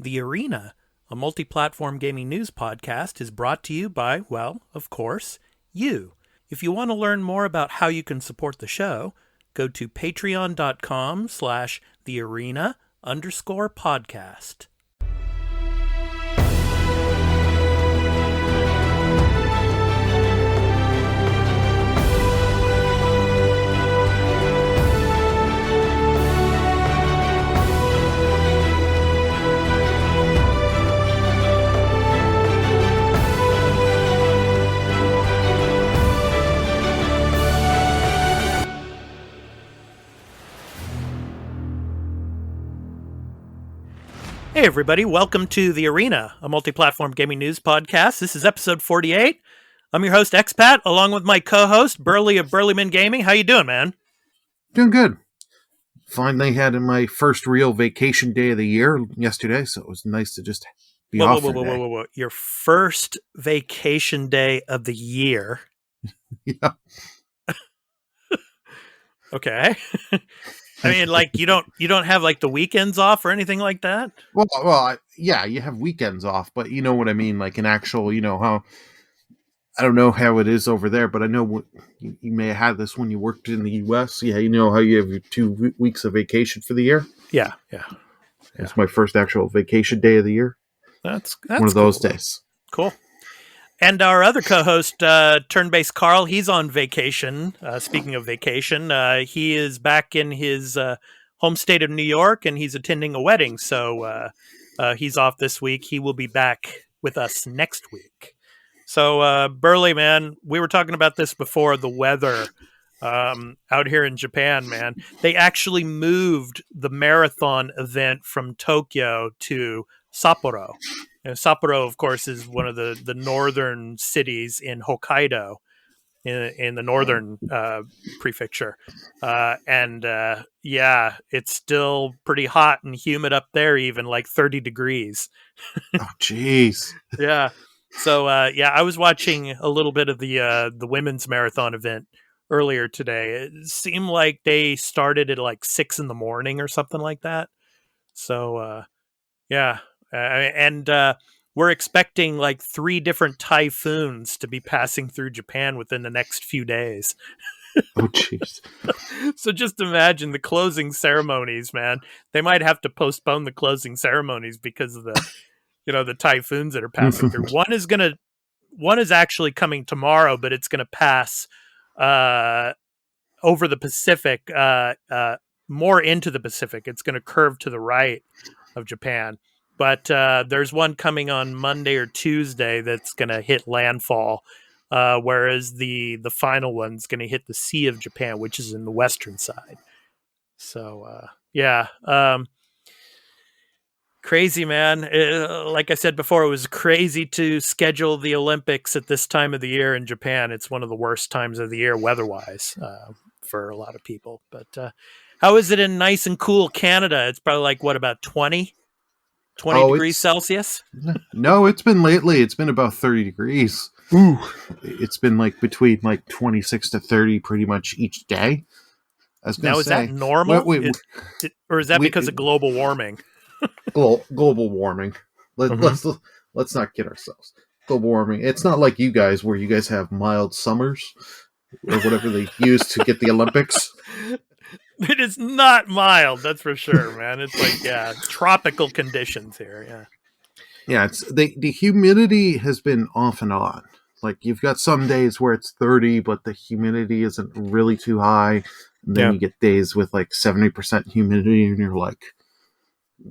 The Arena, a multi-platform gaming news podcast, is brought to you by, well, of course, you. If you want to learn more about how you can support the show, go to patreon.com/thearena_podcast. Hey everybody, welcome to The Arena, a multi-platform gaming news podcast. This is episode 48. I'm your host, Expat, along with my co-host, Burly of BurlyMenGaming. How you doing, man? Doing good. Finally had my first real vacation day of the year yesterday, so it was nice to just be off for a day. Whoa. Your first vacation day of the year? Yeah. Okay. I mean, like, you don't have like the weekends off or anything like that? Well, yeah, you have weekends off, but you know what I mean, like an actual, how, I don't know how it is over there, but I know you may have had this when you worked in the U.S. Yeah, you know how you have your 2 weeks of vacation for the year? Yeah. It's my first actual vacation day of the year. That's one of those days. Cool. And our other co-host, Turn-Based Carl, he's on vacation. Speaking of vacation, he is back in his home state of New York, and he's attending a wedding. So he's off this week. He will be back with us next week. So, Burly, man, we were talking about this before, the weather out here in Japan, man. They actually moved the marathon event from Tokyo to Sapporo. And Sapporo, of course, is one of the northern cities in Hokkaido, in the northern prefecture. Yeah, it's still pretty hot and humid up there, even like 30 degrees. Oh, jeez. Yeah. So, I was watching a little bit of the women's marathon event earlier today. It seemed like they started at like 6 a.m. or something like that. So, yeah. And we're expecting like 3 different typhoons to be passing through Japan within the next few days. Oh, jeez. So just imagine the closing ceremonies, man. They might have to postpone the closing ceremonies because of the, the typhoons that are passing through. One is actually coming tomorrow, but it's going to pass over the Pacific, more into the Pacific. It's going to curve to the right of Japan. But there's one coming on Monday or Tuesday that's going to hit landfall, whereas the final one's going to hit the Sea of Japan, which is in the western side. So, crazy, man. Like I said before, it was crazy to schedule the Olympics at this time of the year in Japan. It's one of the worst times of the year weather-wise for a lot of people. But how is it in nice and cool Canada? It's probably like, about 20 degrees Celsius? No, it's been lately. It's been about 30 degrees. Ooh. It's been like between like 26 to 30 pretty much each day. Now, is that normal? Or is that because of global warming? Global warming. Let's not kid ourselves. Global warming. It's not like you guys where you guys have mild summers or whatever they use to get the Olympics. It is not mild, that's for sure, man. It's like, tropical conditions here, Yeah, it's the humidity has been off and on. Like, you've got some days where it's 30, but the humidity isn't really too high. And then you get days with like 70% humidity, and you're like,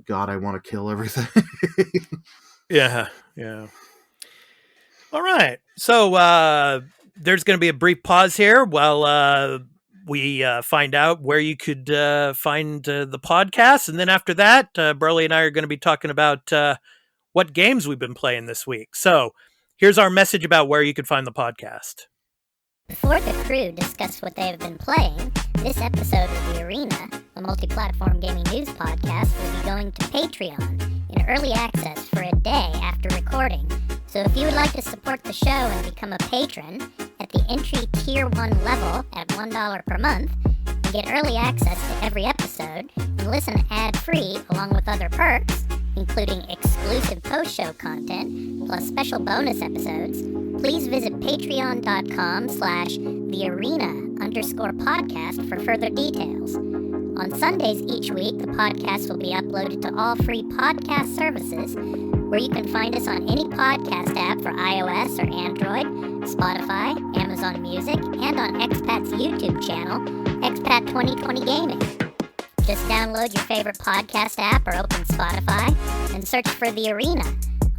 God, I want to kill everything. Yeah. All right. So there's going to be a brief pause here while we find out where you could find the podcast. And then after that, Burly and I are going to be talking about what games we've been playing this week. So here's our message about where you could find the podcast. Before the crew discuss what they have been playing, this episode of The Arena, a multi-platform gaming news podcast, will be going to Patreon in early access for a day after recording. So if you would like to support the show and become a patron at the entry tier 1 level at $1 per month, and get early access to every episode and listen ad-free along with other perks, including exclusive post-show content, plus special bonus episodes, please visit patreon.com/thearena_podcast for further details. On Sundays each week, the podcast will be uploaded to all free podcast services, where you can find us on any podcast app for iOS or Android, Spotify, Amazon Music, and on Expat's YouTube channel, Expat2020 Gaming. Just download your favorite podcast app or open Spotify and search for The Arena,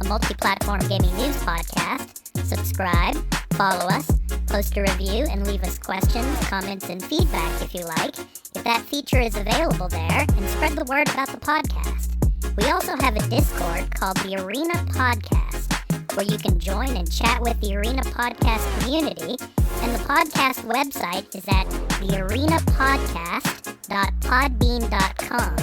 a multi-platform gaming news podcast. Subscribe, follow us, post a review, and leave us questions, comments, and feedback if you like, if that feature is available there, and spread the word about the podcast. We also have a Discord called The Arena Podcast, where you can join and chat with the Arena Podcast community, and the podcast website is at thearenapodcast.podbean.com,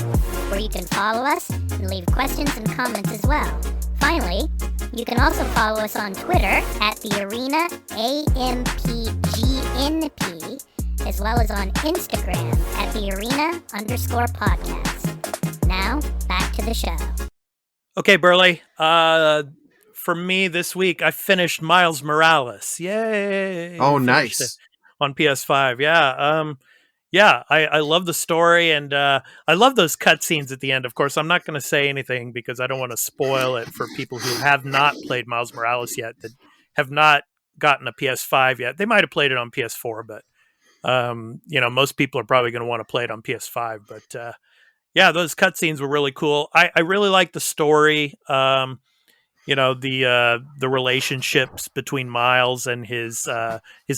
where you can follow us and leave questions and comments as well. Finally, you can also follow us on Twitter at thearenaampgnp, as well as on Instagram at thearena_podcast. Now, back to the show. Okay, Burly. For me this week, I finished Miles Morales. Yay! Oh, Finished nice. it on PS5. Yeah. I love the story, and I love those cutscenes at the end. Of course, I'm not going to say anything because I don't want to spoil it for people who have not played Miles Morales yet, that have not gotten a PS5 yet. They might have played it on PS4, but most people are probably going to want to play it on PS5. But yeah, those cutscenes were really cool. I really like the story. The relationships between Miles and his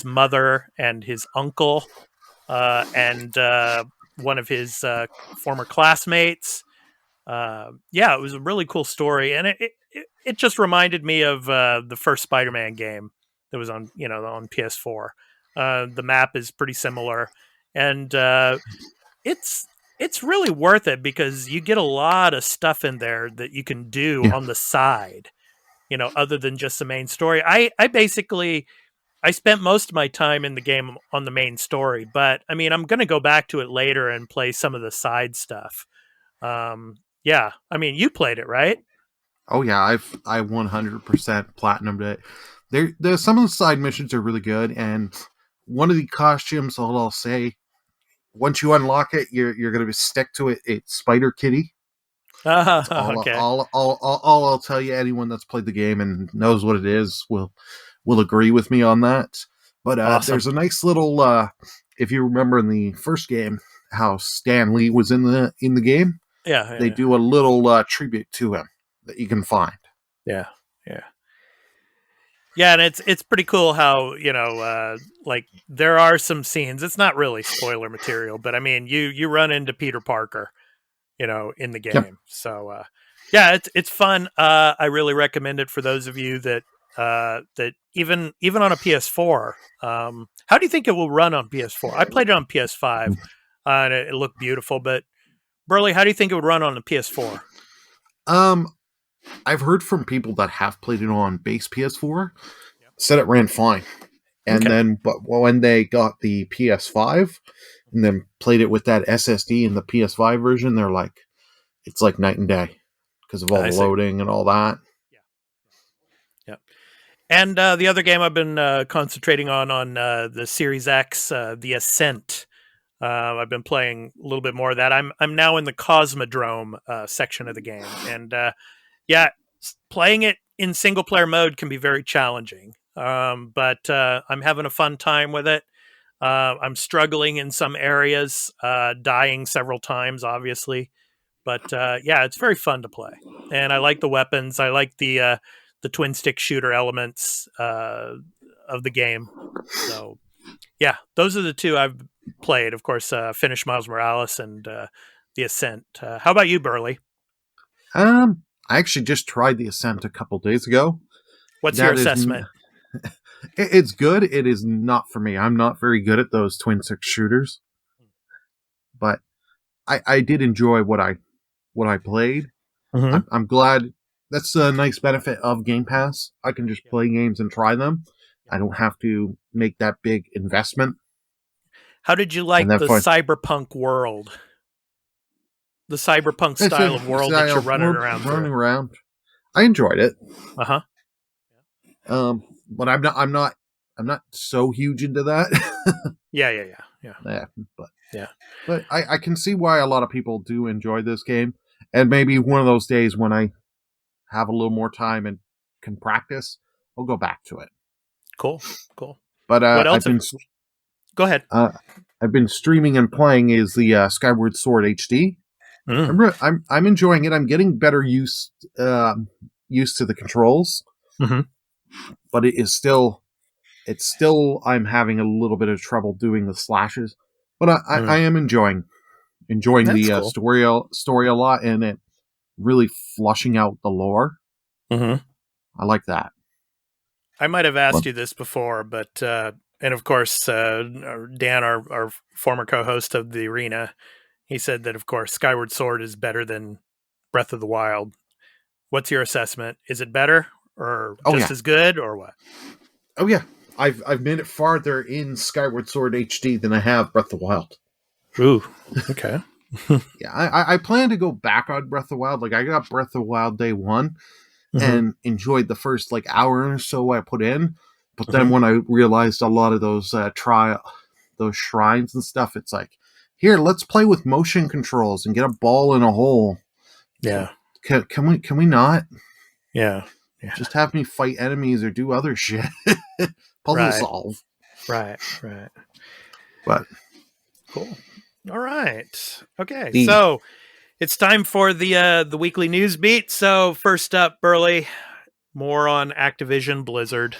mother and his uncle, and one of his former classmates. It was a really cool story, and it just reminded me of the first Spider-Man game that was on on PS4. The map is pretty similar, and it's really worth it because you get a lot of stuff in there that you can do on the side, other than just the main story. I spent most of my time in the game on the main story, but I mean, I'm going to go back to it later and play some of the side stuff. Yeah, I mean, you played it, right? Oh yeah, I 100% platinumed it. There's some of the side missions are really good, and one of the costumes, I'll say, once you unlock it, you're going to stick to it. It's Spider Kitty. Okay. All I'll tell you, anyone that's played the game and knows what it is will agree with me on that. But Awesome. There's a nice little, if you remember in the first game, how Stan Lee was in the game. They do a little tribute to him that you can find. Yeah, and it's pretty cool how like there are some scenes. It's not really spoiler material, but I mean, you run into Peter Parker, in the game. Yep. So it's fun. I really recommend it for those of you that even on a PS4. How do you think it will run on PS4? I played it on PS5, and it looked beautiful. But Burly, how do you think it would run on the PS4? I've heard from people that have played it on base PS4, said it ran fine. And then, but when they got the PS5 and then played it with that SSD in the PS5 version, they're like, it's like night and day because of all the loading and all that. Yeah. And the other game I've been concentrating on the Series X, The Ascent. I've been playing a little bit more of that. I'm now in the Cosmodrome section of the game, and playing it in single player mode can be very challenging. But I'm having a fun time with it. I'm struggling in some areas, dying several times, obviously. But it's very fun to play, and I like the weapons. I like the twin stick shooter elements of the game. So those are the two I've played. Of course, finished Miles Morales and The Ascent. How about you, Burly? I actually just tried The Ascent a couple days ago. What's your assessment? It's good. It is not for me. I'm not very good at those twin stick shooters, but I did enjoy what I played. Mm-hmm. I'm glad. That's a nice benefit of Game Pass. I can just play games and try them. I don't have to make that big investment. How did you like the cyberpunk world? the cyberpunk style of world that you're running around. I enjoyed it. Uh-huh. But I'm not so huge into that. Yeah. But I can see why a lot of people do enjoy this game, and maybe one of those days when I have a little more time and can practice, I'll go back to it. Cool. But what else? Go ahead. I've been streaming and playing is the Skyward Sword HD. I'm enjoying it. I'm getting better used to the controls, but it's still I'm having a little bit of trouble doing the slashes. But I am enjoying That's the cool. story a lot, and it really flushing out the lore. Mm-hmm. I like that. I might have asked you this before, but and of course, Dan, our former co-host of the Arena, he said that of course Skyward Sword is better than Breath of the Wild. What's your assessment? Is it better or just as good, or what? Oh yeah, I've made it farther in Skyward Sword HD than I have Breath of the Wild. Ooh, okay. Yeah, I plan to go back on Breath of the Wild. Like I got Breath of the Wild day one and enjoyed the first like hour or so I put in. But then when I realized a lot of those those shrines and stuff, it's like, here, let's play with motion controls and get a ball in a hole. Yeah. Can we not? Yeah. Just have me fight enemies or do other shit. Puzzle solve. Right. But cool. All right. Okay. So it's time for the weekly news beat. So first up, Burly, more on Activision Blizzard.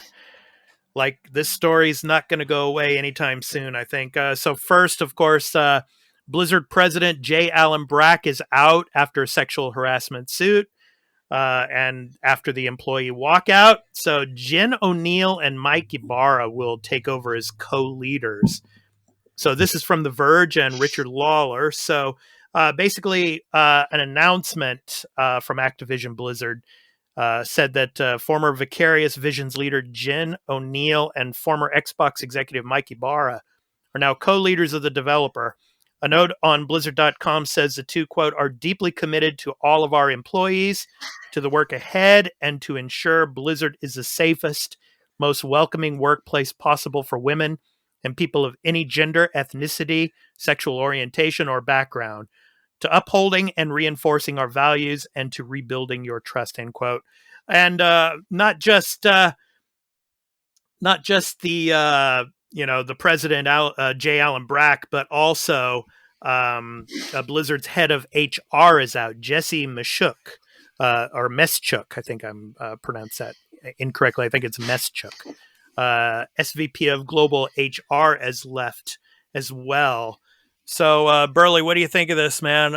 Like, this story's not going to go away anytime soon, I think. So first, of course, Blizzard president J. Allen Brack is out after a sexual harassment suit and after the employee walkout. So Jen O'Neill and Mike Ibarra will take over as co-leaders. So this is from The Verge and Richard Lawler. So basically an announcement from Activision Blizzard said that former Vicarious Visions leader Jen O'Neill and former Xbox executive Mike Ibarra are now co-leaders of the developer. A note on Blizzard.com says the two, quote, are deeply committed to all of our employees, to the work ahead, and to ensure Blizzard is the safest, most welcoming workplace possible for women and people of any gender, ethnicity, sexual orientation, or background, to upholding and reinforcing our values, and to rebuilding your trust, end quote. And not just the the president, J. Allen Brack, but also Blizzard's head of HR is out, Jesse Meshuk, or Meschuk. I think I'm pronounced that incorrectly. I think it's Meschuk. SVP of Global HR has left as well. So, Burly, what do you think of this, man?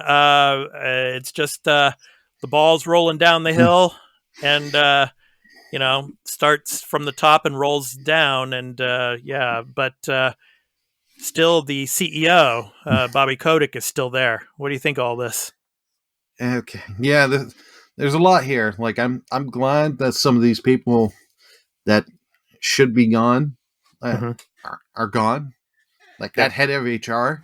It's just the ball's rolling down the hill and, starts from the top and rolls down. And, but still the CEO, Bobby Kotick, is still there. What do you think of all this? Okay. Yeah, there's a lot here. Like, I'm glad that some of these people that should be gone are gone. Like that head of HR,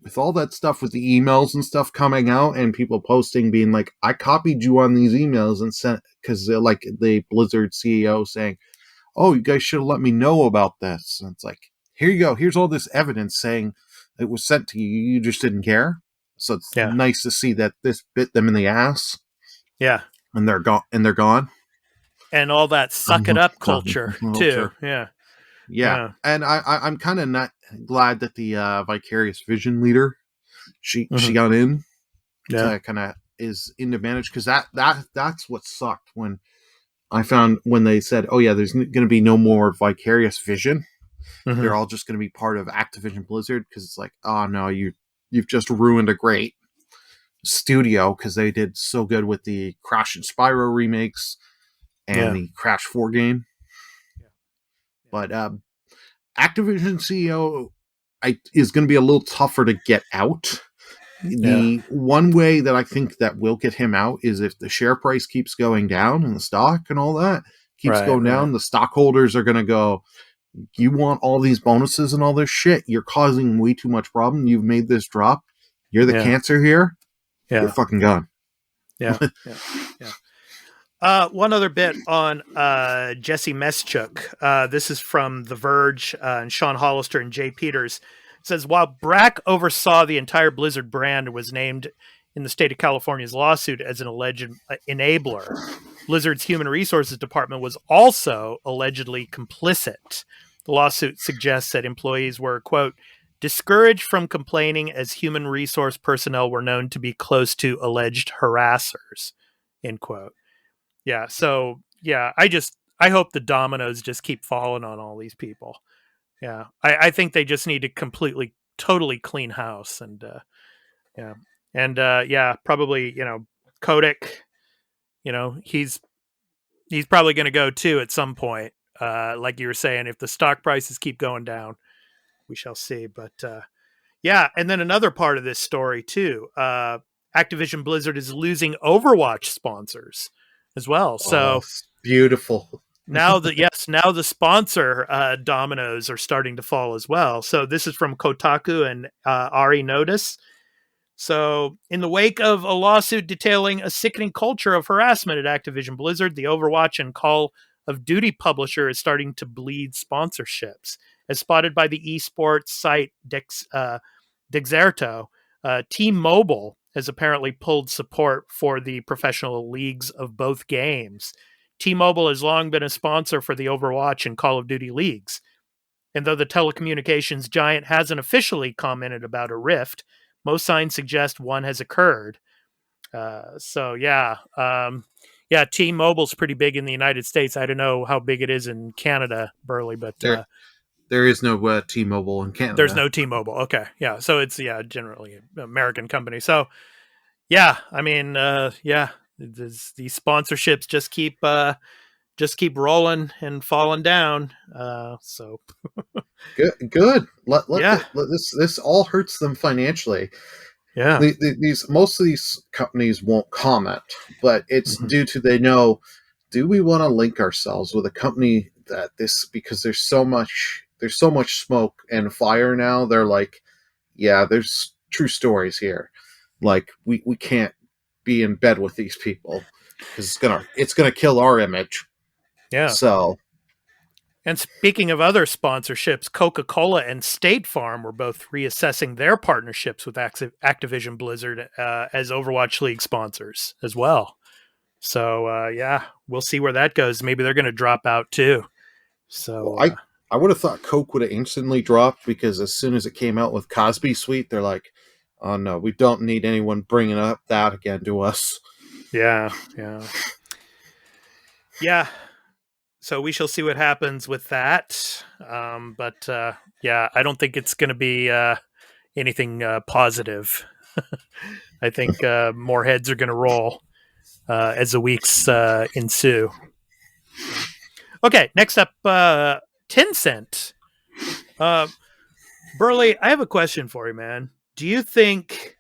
with all that stuff with the emails and stuff coming out and people posting being like, I copied you on these emails and sent, because they're like the Blizzard CEO saying, oh, you guys should have let me know about this. And it's like, here you go. Here's all this evidence saying it was sent to you. You just didn't care. So it's nice to see that this bit them in the ass. Yeah. And they're gone. And all that suck it up culture too. Yeah. And I'm kind of not glad that the Vicarious Vision leader, she got in. Kind of is into manage, because that's what sucked when I found when they said, oh yeah, there's going to be no more Vicarious Vision. They're all just going to be part of Activision Blizzard, because it's like, oh no, you've just ruined a great studio, because they did so good with the Crash and Spyro remakes and the Crash 4 game. But Activision CEO is going to be a little tougher to get out. The one way that I think that will get him out is if the share price keeps going down and the stock and all that keeps going down. The stockholders are going to go, you want all these bonuses and all this shit. You're causing way too much problem. You've made this drop. You're the cancer here. you're fucking gone. Yeah. One other bit on Jesse Meschuk. This is from The Verge, and Sean Hollister and Jay Peters. It says, while Brack oversaw the entire Blizzard brand and was named in the state of California's lawsuit as an alleged enabler, Blizzard's Human Resources Department was also allegedly complicit. The lawsuit suggests that employees were, quote, discouraged from complaining as human resource personnel were known to be close to alleged harassers, end quote. Yeah, so, yeah, I hope the dominoes just keep falling on all these people. Yeah, I think they just need to totally clean house. And, probably, Kotick, he's probably going to go too at some point. Like you were saying, if the stock prices keep going down, we shall see. But, and then another part of this story too, Activision Blizzard is losing Overwatch sponsors as well. So beautiful. now the sponsor dominoes are starting to fall as well. So this is from Kotaku and Ari Notice. So in the wake of a lawsuit detailing a sickening culture of harassment at Activision Blizzard, the Overwatch and Call of Duty publisher is starting to bleed sponsorships. As spotted by the esports site Dexerto, T-Mobile has apparently pulled support for the professional leagues of both games. T-Mobile has long been a sponsor for the Overwatch and Call of Duty leagues. And though the telecommunications giant hasn't officially commented about a rift, most signs suggest one has occurred. T-Mobile's pretty big in the United States. I don't know how big it is in Canada, Burly, but there is no T-Mobile in Canada. There's no T-Mobile. Okay, yeah. So it's generally an American company. So yeah, I mean, these sponsorships just keep rolling and falling down. So good. This all hurts them financially. Yeah. Most of these companies won't comment, but it's due to they know, do we want to link ourselves with a company because there's so much smoke and fire now. They're like, yeah, there's true stories here. Like we can't be in bed with these people because it's gonna kill our image. Yeah. So. And speaking of other sponsorships, Coca-Cola and State Farm were both reassessing their partnerships with Activision Blizzard as Overwatch League sponsors as well. So, we'll see where that goes. Maybe they're going to drop out too. So I would have thought Coke would have instantly dropped because as soon as it came out with Cosby Suite, they're like, oh no, we don't need anyone bringing up that again to us. Yeah. So we shall see what happens with that. I don't think it's going to be anything positive. I think more heads are going to roll as the weeks ensue. Okay, next up, Tencent. Burly, I have a question for you, man. Do you think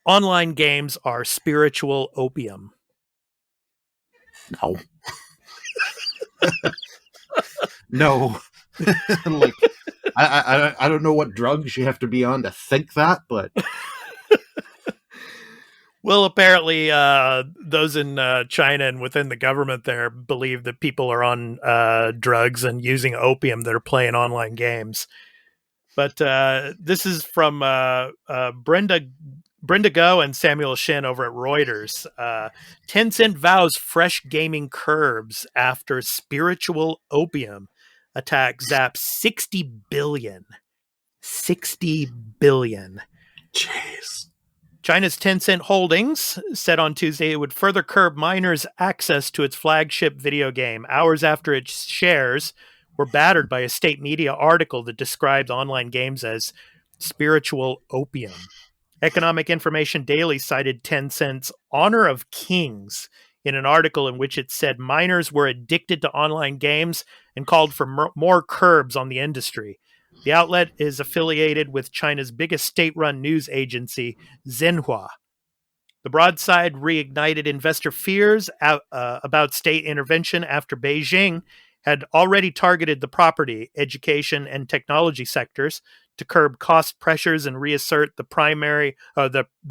online games are spiritual opium? No. No. Like I don't know what drugs you have to be on to think that, but well, apparently those in China and within the government there believe that people are on drugs and using opium that are playing online games. But this is from Brenda Go and Samuel Shin over at Reuters. Tencent vows fresh gaming curbs after spiritual opium attack zaps 60 billion. 60 billion. Jeez. China's Tencent Holdings said on Tuesday it would further curb minors' access to its flagship video game hours after its shares were battered by a state media article that described online games as spiritual opium. Economic Information Daily cited Tencent's Honor of Kings in an article in which it said minors were addicted to online games and called for more curbs on the industry. The outlet is affiliated with China's biggest state-run news agency, Xinhua. The broadside reignited investor fears about state intervention after Beijing had already targeted the property, education, and technology sectors to curb cost pressures and reassert the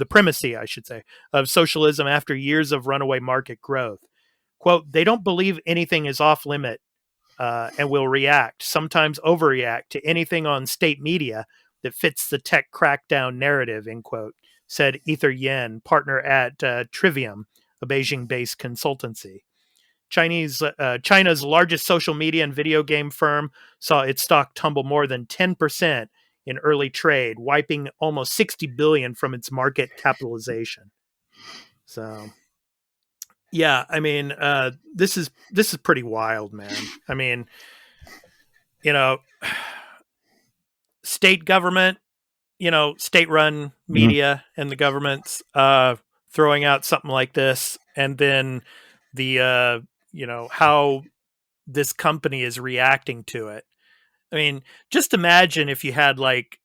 primacy, I should say, of socialism after years of runaway market growth. Quote, they don't believe anything is off limit and will react, sometimes overreact to anything on state media that fits the tech crackdown narrative, end quote, said Ether Yen, partner at Trivium, a Beijing-based consultancy. China's largest social media and video game firm saw its stock tumble more than 10% in early trade, wiping almost $60 billion from its market capitalization. So, yeah, I mean, this is pretty wild, man. I mean, you know, state government, you know, state-run media and the government's throwing out something like this, and then the you know, how this company is reacting to it. I mean, just imagine if you had, like,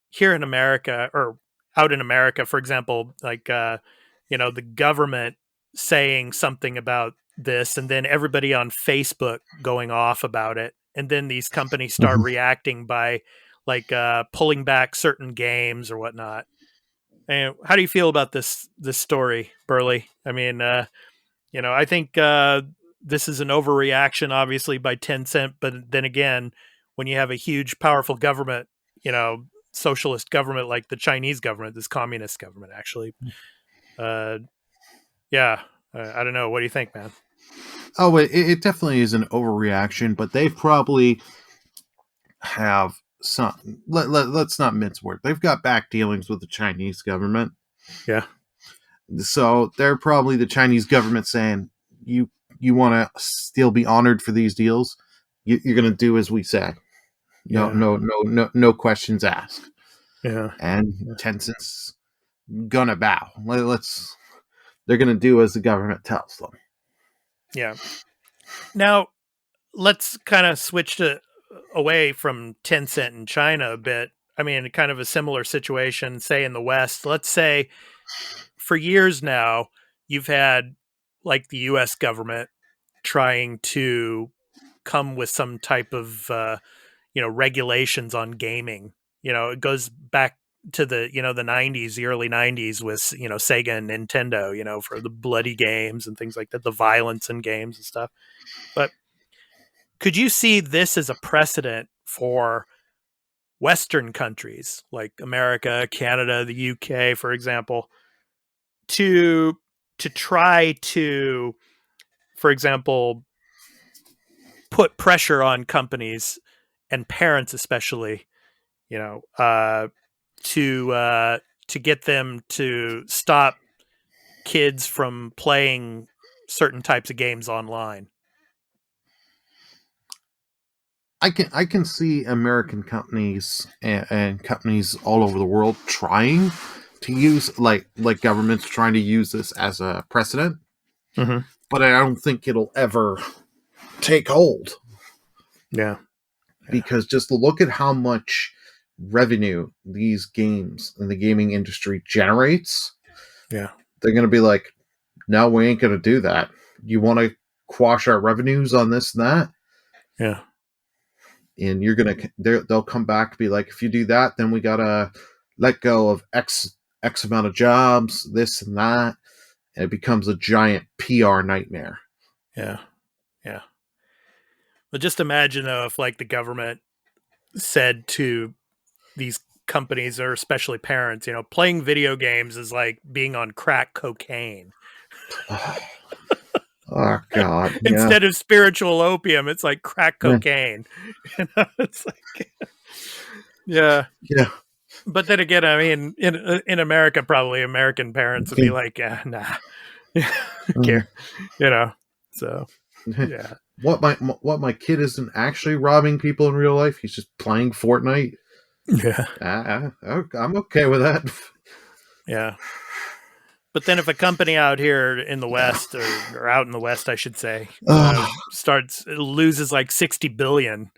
here in America or out in America, for example, like, you know, the government saying something about this and then everybody on Facebook going off about it. And then these companies start reacting by, like, pulling back certain games or whatnot. And how do you feel about this story, Burly? I mean, you know, I think this is an overreaction, obviously, by Tencent. But then again, when you have a huge, powerful government, you know, socialist government like the Chinese government, this communist government, actually, yeah, I don't know. What do you think, man? Oh, it definitely is an overreaction, but they probably have some. Let's not mince words. They've got back dealings with the Chinese government. Yeah. So they're probably the Chinese government saying, you want to still be honored for these deals, you're going to do as we say. No questions asked. Yeah. And Tencent's gonna bow. They're going to do as the government tells them. Yeah. Now, let's kind of switch away from Tencent in China a bit. I mean, kind of a similar situation, say in the West. Let's say for years now, you've had, like, the U.S. government trying to come with some type of, you know, regulations on gaming. You know, it goes back to the, you know, the 90s, the early 90s with, you know, Sega and Nintendo, you know, for the bloody games and things like that, the violence in games and stuff. But could you see this as a precedent for Western countries like America, Canada, the UK, for example, to try to, for example, put pressure on companies and parents especially, you know, to get them to stop kids from playing certain types of games online? I can see American companies and companies all over the world trying to use, like governments trying to use this as a precedent, but I don't think it'll ever take hold. Yeah. Because just look at how much revenue these games and the gaming industry generates. Yeah. They're going to be like, no, we ain't going to do that. You want to quash our revenues on this and that? Yeah. And you're going to, they'll come back to be like, if you do that, then we got to let go of X amount of jobs, this and that. And it becomes a giant PR nightmare. Yeah. Yeah. Well, just imagine, though, if, like, the government said to these companies, or especially parents, you know, playing video games is like being on crack cocaine. Oh, God. Instead of spiritual opium, it's like crack cocaine. You know, it's like, yeah. Yeah. But then again, I mean, in America, probably American parents would be like, nah, care, you know, so, yeah. What my kid isn't actually robbing people in real life. He's just playing Fortnite. Yeah. I'm okay with that. Yeah. But then if a company out here in the West, or out in the West, I should say, loses like 60 billion,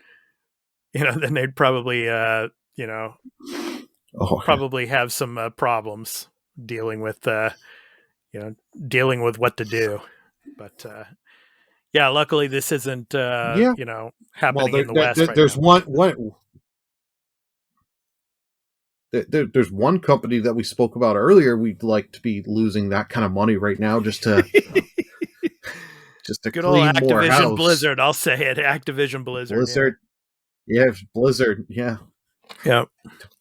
you know, then they'd probably, you know, probably have some problems dealing with, you know, dealing with what to do. But, yeah, luckily this isn't, you know, happening in the West right there's now. There's one company that we spoke about earlier. We'd like to be losing that kind of money right now just to good old clean more Activision house. Blizzard. I'll say it. Activision Blizzard. Blizzard. Yeah, Blizzard. Yeah. Yeah.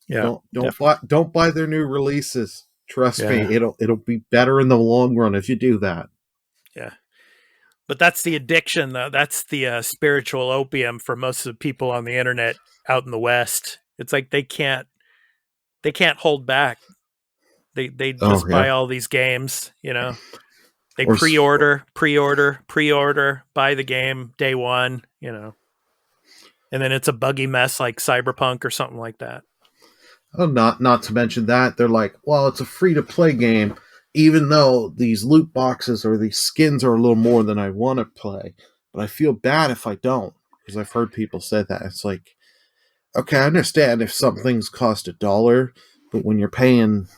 Yeah. Don't buy their new releases. Trust me, Yeah. it'll be better in the long run if you do that. Yeah. But that's the addiction, though. That's the spiritual opium for most of the people on the internet out in the West. It's like they can't hold back. They just buy all these games, you know. They pre-order, buy the game day one, you know. And then it's a buggy mess like Cyberpunk or something like that. Oh, not to mention that they're like, well, it's a free-to-play game, even though these loot boxes or these skins are a little more than I want to play. But I feel bad if I don't, because I've heard people say that. It's like, okay, I understand if some things cost $1, but when you're paying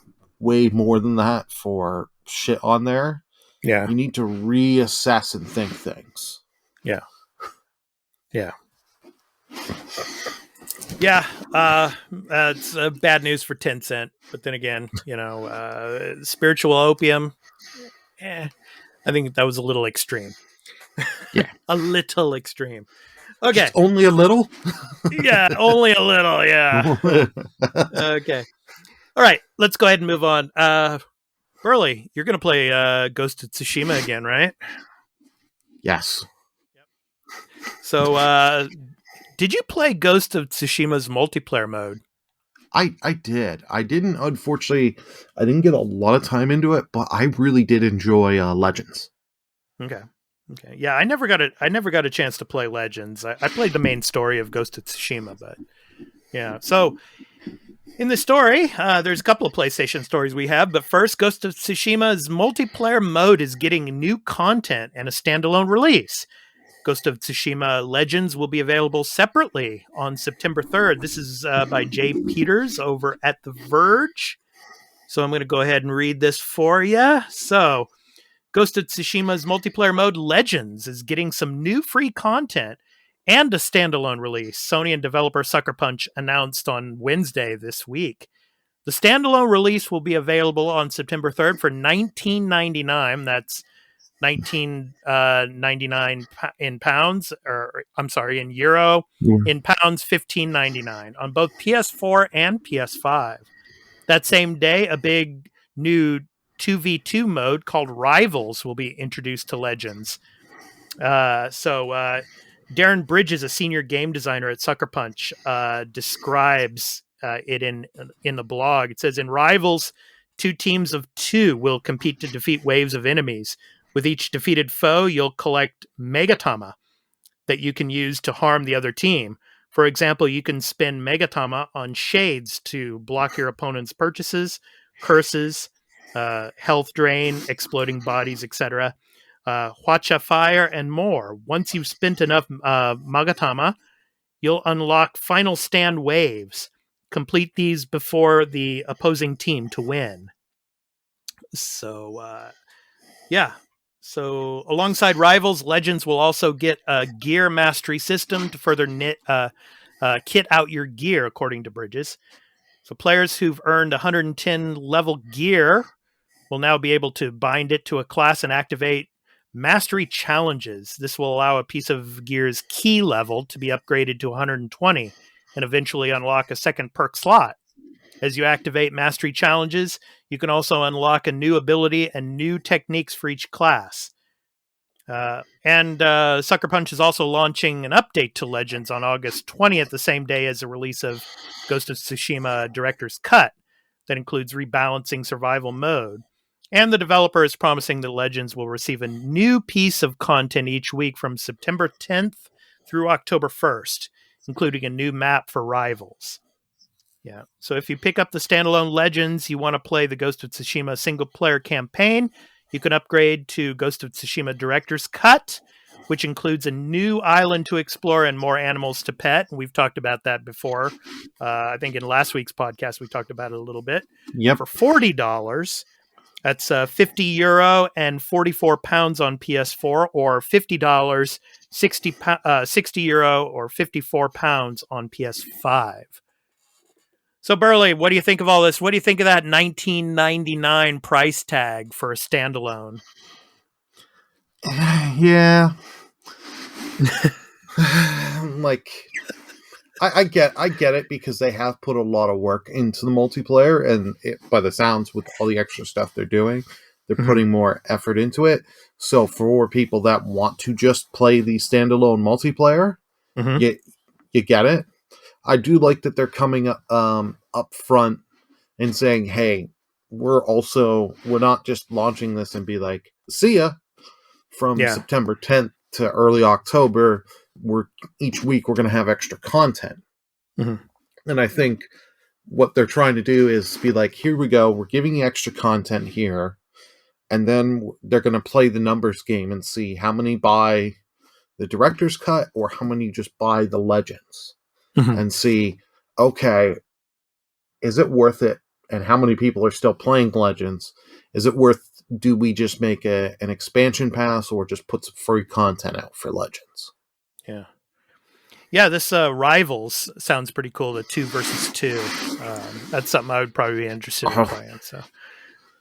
way more than that for shit on there, yeah, you need to reassess and think things. Yeah. Yeah. Yeah, it's bad news for Tencent, but then again, you know, Spiritual Opium, I think that was a little extreme. Yeah. A little extreme. Okay. Just only a little? Yeah, only a little, yeah. Okay. All right, let's go ahead and move on. Burly, you're going to play Ghost of Tsushima again, right? Yes. So, did you play Ghost of Tsushima's multiplayer mode? I did. I didn't, unfortunately, I didn't get a lot of time into it, but I really did enjoy Legends. Okay. Yeah, I never got a chance to play Legends. I played the main story of Ghost of Tsushima, but yeah. So in the story, there's a couple of PlayStation stories we have, but first, Ghost of Tsushima's multiplayer mode is getting new content and a standalone release. Ghost of Tsushima Legends will be available separately on September 3rd. This is by Jay Peters over at The Verge. So I'm going to go ahead and read this for you. So, Ghost of Tsushima's multiplayer mode Legends is getting some new free content and a standalone release. Sony and developer Sucker Punch announced on Wednesday this week. The standalone release will be available on September 3rd for $19.99. That's $19.99 in pounds, or I'm sorry, in euro. Yeah. In pounds, $15.99 on both PS4 and PS5. That same day, a big new 2v2 mode called Rivals will be introduced to Legends. Darren Bridges, a senior game designer at Sucker Punch, describes it in the blog. It says, in Rivals, 2 teams of 2 will compete to defeat waves of enemies. With each defeated foe, you'll collect Megatama that you can use to harm the other team. For example, you can spend Megatama on shades to block your opponent's purchases, curses, health drain, exploding bodies, etc., Hwacha fire, and more. Once you've spent enough Megatama, you'll unlock final stand waves. Complete these before the opposing team to win. So, yeah. So, alongside Rivals, Legends will also get a gear mastery system to further kit out your gear, according to Bridges. So, players who've earned 110 level gear will now be able to bind it to a class and activate mastery challenges. This will allow a piece of gear's key level to be upgraded to 120 and eventually unlock a second perk slot. As you activate mastery challenges, you can also unlock a new ability and new techniques for each class. Sucker Punch is also launching an update to Legends on August 20th, the same day as the release of Ghost of Tsushima Director's Cut, that includes rebalancing survival mode. And the developer is promising that Legends will receive a new piece of content each week from September 10th through October 1st, including a new map for Rivals. Yeah. So if you pick up the standalone Legends, you want to play the Ghost of Tsushima single-player campaign, you can upgrade to Ghost of Tsushima Director's Cut, which includes a new island to explore and more animals to pet. And we've talked about that before. I think in last week's podcast, we talked about it a little bit. Yep. For $40, that's €50 and 44 pounds on PS4, or $50, €60 or 54 pounds on PS5. So, Burly, what do you think of all this? What do you think of that $19.99 price tag for a standalone? Yeah. Like, I get it because they have put a lot of work into the multiplayer, and by the sounds, with all the extra stuff they're doing, they're putting more effort into it. So for people that want to just play the standalone multiplayer, you get it. I do like that they're coming up front and saying, hey, we're not just launching this and be like, see ya. From September 10th to early October, each week we're going to have extra content. And I think what they're trying to do is be like, here we go, we're giving you extra content here. And then they're going to play the numbers game and see how many buy the director's cut or how many just buy the Legends. And see, okay, is it worth it? And how many people are still playing Legends? Is it worth, do we just make an expansion pass or just put some free content out for Legends? Yeah. Yeah, this Rivals sounds pretty cool, the 2 versus 2. That's something I would probably be interested in playing. So,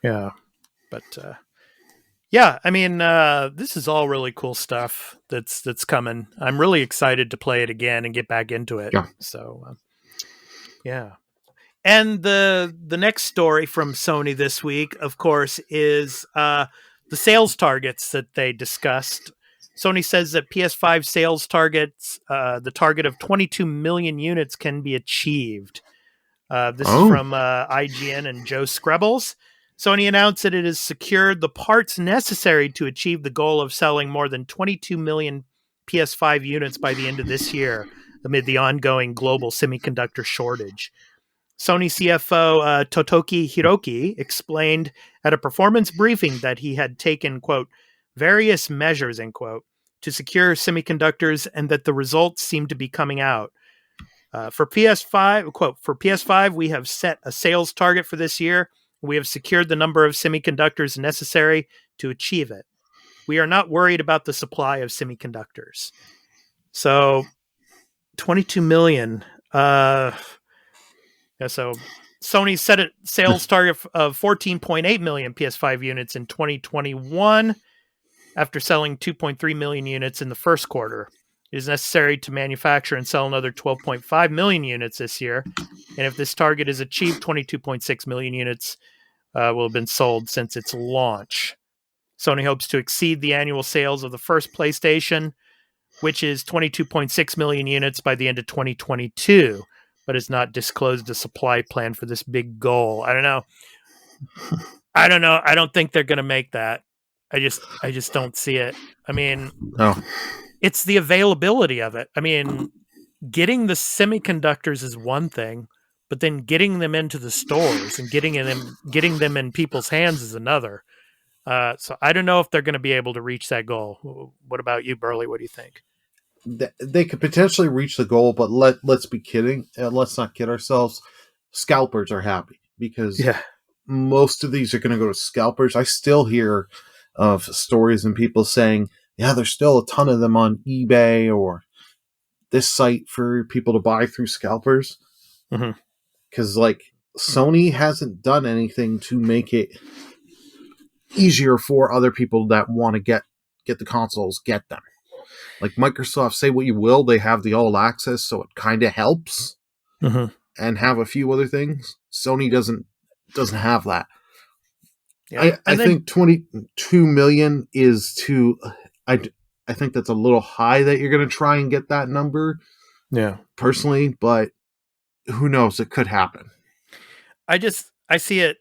yeah. But, yeah, I mean, this is all really cool stuff that's coming. I'm really excited to play it again and get back into it. Yeah. So, yeah. And the next story from Sony this week, of course, is the sales targets that they discussed. Sony says that PS5 sales targets, the target of 22 million units can be achieved. This is from IGN and Joe Screbbles. Sony announced that it has secured the parts necessary to achieve the goal of selling more than 22 million PS5 units by the end of this year, amid the ongoing global semiconductor shortage. Sony CFO Totoki Hiroki explained at a performance briefing that he had taken, quote, various measures, end quote, to secure semiconductors and that the results seem to be coming out. For PS5, quote, for PS5, we have set a sales target for this year. We have secured the number of semiconductors necessary to achieve it. We are not worried about the supply of semiconductors. So 22 million. So Sony set a sales target of 14.8 million PS5 units in 2021 after selling 2.3 million units in the first quarter. It is necessary to manufacture and sell another 12.5 million units this year. And if this target is achieved, 22.6 million units will have been sold since its launch. Sony hopes to exceed the annual sales of the first PlayStation, which is 22.6 million units by the end of 2022, but has not disclosed a supply plan for this big goal. I don't know. I don't think they're going to make that. I just don't see it. I mean, it's the availability of it. I mean, getting the semiconductors is one thing, but then getting them into the stores and getting them in people's hands is another. So I don't know if they're going to be able to reach that goal. What about you, Burly? What do you think? They could potentially reach the goal, but let's be kidding. Let's not kid ourselves. Scalpers are happy because most of these are going to go to scalpers. I still hear of stories and people saying, yeah, there's still a ton of them on eBay or this site for people to buy through scalpers. Because Sony hasn't done anything to make it easier for other people that want to get the consoles, get them. Like Microsoft, say what you will, they have the all access, so it kind of helps, and have a few other things. Sony doesn't have that. Yeah. I think 22 million is too. I think that's a little high that you're going to try and get that number. Yeah, personally, but who knows? It could happen. I see it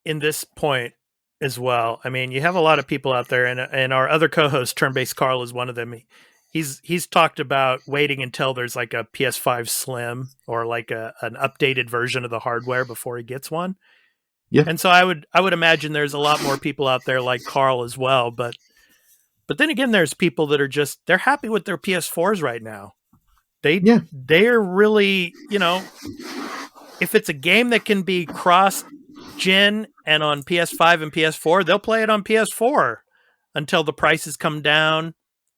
in this point as well. I mean, you have a lot of people out there, and our other co-host, Turn-Based Carl, is one of them. He's talked about waiting until there's like a PS5 Slim or like an updated version of the hardware before he gets one. Yeah. And so I would imagine there's a lot more people out there like Carl as well. But then again, there's people that are they're happy with their PS4s right now. They're really, if it's a game that can be cross-gen and on PS5 and PS4, they'll play it on PS4 until the prices come down,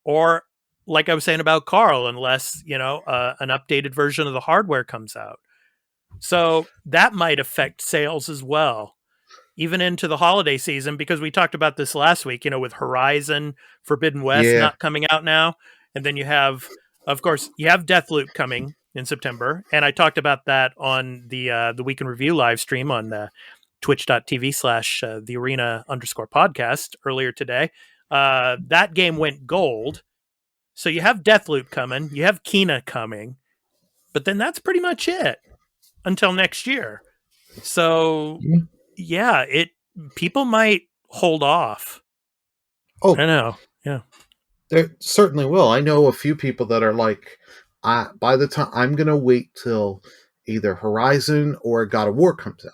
or like I was saying about Carl, unless, an updated version of the hardware comes out. So that might affect sales as well, even into the holiday season, because we talked about this last week, with Horizon Forbidden West not coming out now. And then you have, of course, Deathloop coming in September. And I talked about that on the Week in Review live stream on twitch.tv/thearena_podcast earlier today. That game went gold. So you have Deathloop coming, you have Kena coming, but then that's pretty much it until next year. So yeah, people might hold off. Oh, I know. Yeah. They certainly will. I know a few people that are like, by the time I'm going to wait till either Horizon or God of War comes out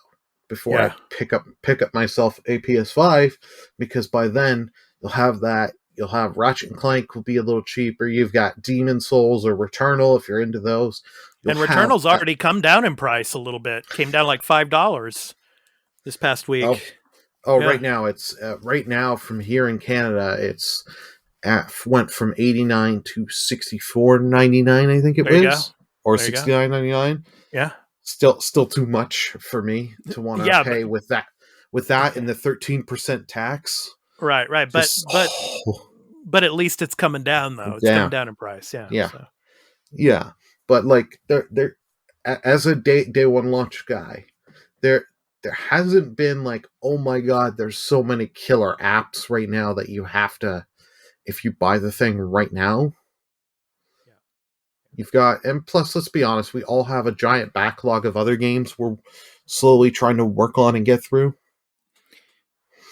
before I pick up myself a PS5, because by then you'll have Ratchet and Clank will be a little cheaper. You've got Demon Souls or Returnal if you're into those. And Returnal's already come down in price a little bit. Came down like $5 this past week. Right now it's right now from here in Canada it's went from $89 to $64.99, I think it was, or $69.99. Yeah, still too much for me to want to pay with that and the 13% tax. Right. But at least it's coming down though. It's coming down in price. Yeah. But like they're as a day one launch guy, there hasn't been like, oh my god, there's so many killer apps right now that you have to, if you buy the thing right now. You've got, and plus, let's be honest, we all have a giant backlog of other games we're slowly trying to work on and get through.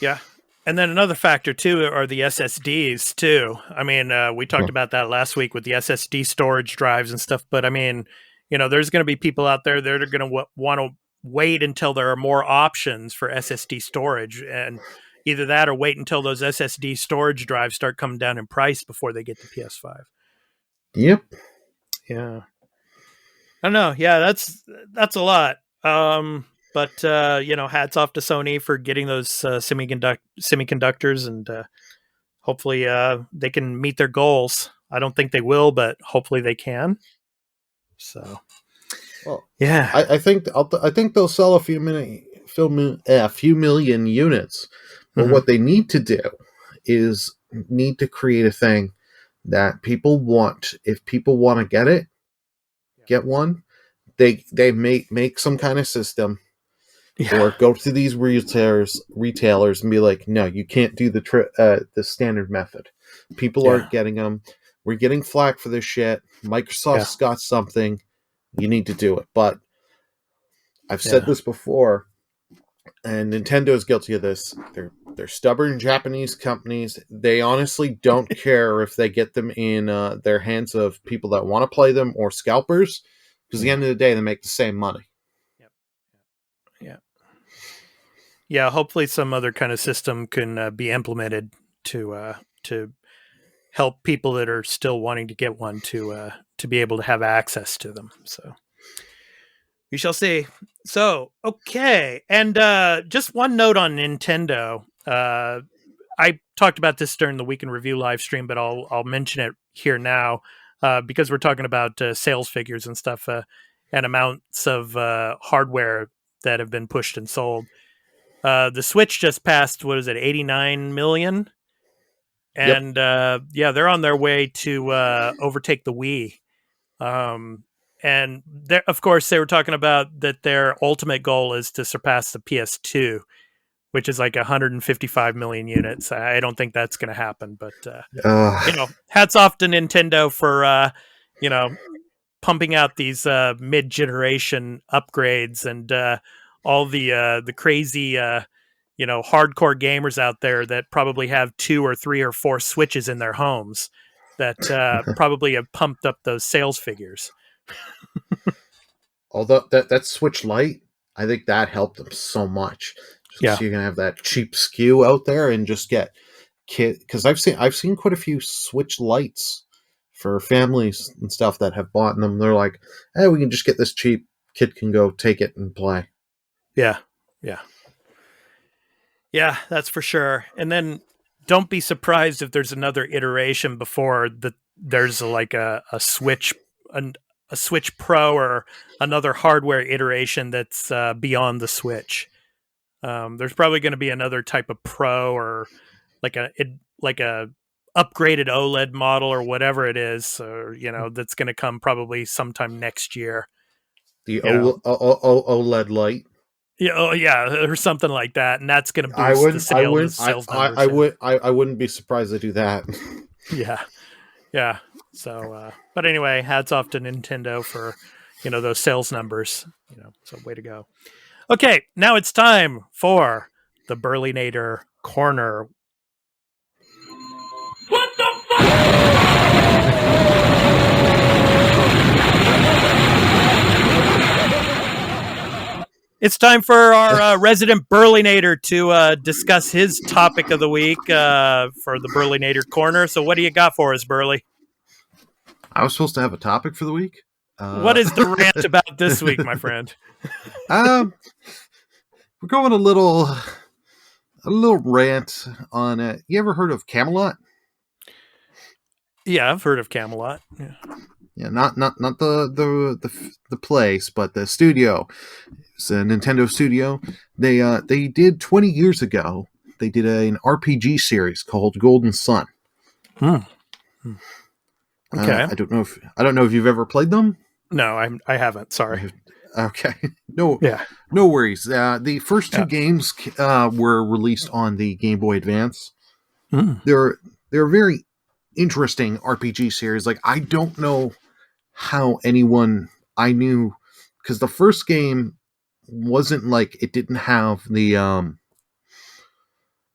Yeah. And then another factor, too, are the SSDs, too. I mean, we talked about that last week with the SSD storage drives and stuff. But, I mean, there's going to be people out there that are going to want to wait until there are more options for SSD storage. And either that or wait until those SSD storage drives start coming down in price before they get to PS5. Yep. Yeah. I don't know. Yeah, that's a lot. But hats off to Sony for getting those semiconductors, and hopefully they can meet their goals. I don't think they will, but hopefully they can. So, yeah, I think they'll sell a few million units. But what they need to do is create a thing that people want. If people want to get one, they make some kind of system. Or go to these retailers and be like, no, you can't do the standard method. People aren't getting them. We're getting flack for this shit. Microsoft's got something. You need to do it. But I've said this before, and Nintendo is guilty of this. They're stubborn Japanese companies. They honestly don't care if they get them in their hands of people that want to play them or scalpers, because at the end of the day, they make the same money. Yeah, hopefully some other kind of system can be implemented to help people that are still wanting to get one to be able to have access to them. So we shall see. So, okay. And just one note on Nintendo. I talked about this during the Week in Review live stream, but I'll mention it here now because we're talking about sales figures and stuff and amounts of hardware that have been pushed and sold. The Switch just passed, 89 million? And they're on their way to overtake the Wii. And of course, they were talking about that their ultimate goal is to surpass the PS2, which is like 155 million units. I don't think that's going to happen, but hats off to Nintendo for pumping out these mid-generation upgrades and all the crazy hardcore gamers out there that probably have 2 or 3 or 4 Switches in their homes that probably have pumped up those sales figures. Although that Switch Lite, I think that helped them so much. So you're gonna have that cheap SKU out there and just get because I've seen quite a few Switch Lites for families and stuff that have bought them. They're like, hey, we can just get this cheap. Kid can go take it and play. Yeah, that's for sure. And then don't be surprised if there's another iteration before there's like a Switch, a a Switch Pro or another hardware iteration that's beyond the Switch. There's probably going to be another type of Pro or like a upgraded OLED model or whatever it is, or that's going to come probably sometime next year. The OLED light. Yeah, or something like that, and that's going to boost the sales numbers. I wouldn't be surprised to do that. Yeah. So, but anyway, hats off to Nintendo for those sales numbers. So way to go. Okay, now it's time for the Burlynator Corner. What the fuck? It's time for our resident Burlynator to discuss his topic of the week for the Burlynator Corner. So what do you got for us, Burly? I was supposed to have a topic for the week. What is the rant about this week, my friend? We're going a little rant on it. You ever heard of Camelot? Yeah, I've heard of Camelot. Yeah, not the place, but the studio. It's a Nintendo studio. They did 20 years ago. They did an RPG series called Golden Sun. Okay. I don't know if you've ever played them. No, I haven't. Sorry. Okay. No. Yeah. No worries. The first two games were released on the Game Boy Advance. They're a very interesting RPG series. Like, I don't know how anyone I knew, because the first game wasn't like, it didn't have the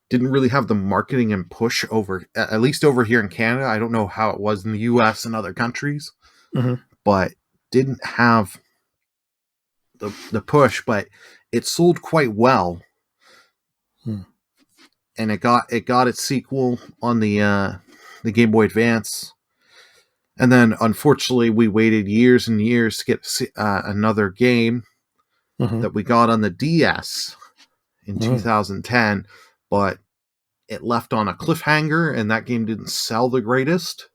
didn't really have the marketing and push over, at least over here in Canada. I don't know how it was in the US and other countries, but didn't have the push, but it sold quite well. And it got its sequel on the Game Boy Advance. And then, unfortunately, we waited years and years to get another game that we got on the DS in 2010, but it left on a cliffhanger, and that game didn't sell the greatest.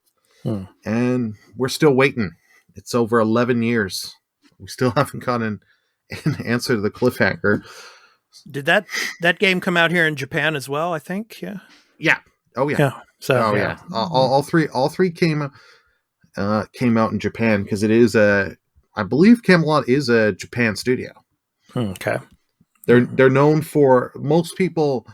And we're still waiting. It's over 11 years. We still haven't gotten an answer to the cliffhanger. Did that game come out here in Japan as well, I think? Yeah. Oh, yeah. Yeah. So, yeah. All three came out in Japan, because it is I believe Camelot is a Japan studio. Okay. They're known for, most people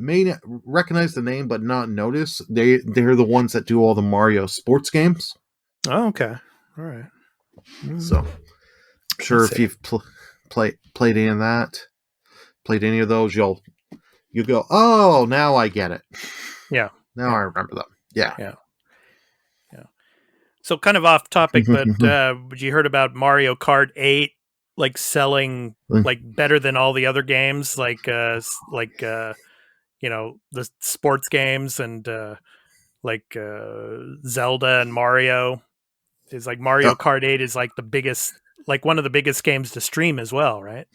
may recognize the name but not notice. They're the ones that do all the Mario sports games. Oh, okay. All right. So, I'm sure if you've played any of that, played any of those, you'll go, oh, now I get it. Yeah. Now I remember them. Yeah. So kind of off topic, but you heard about Mario Kart 8 like selling like better than all the other games, like the sports games and like Zelda and Mario. Is like Mario Kart 8 is like the biggest, like one of the biggest games to stream as well, right?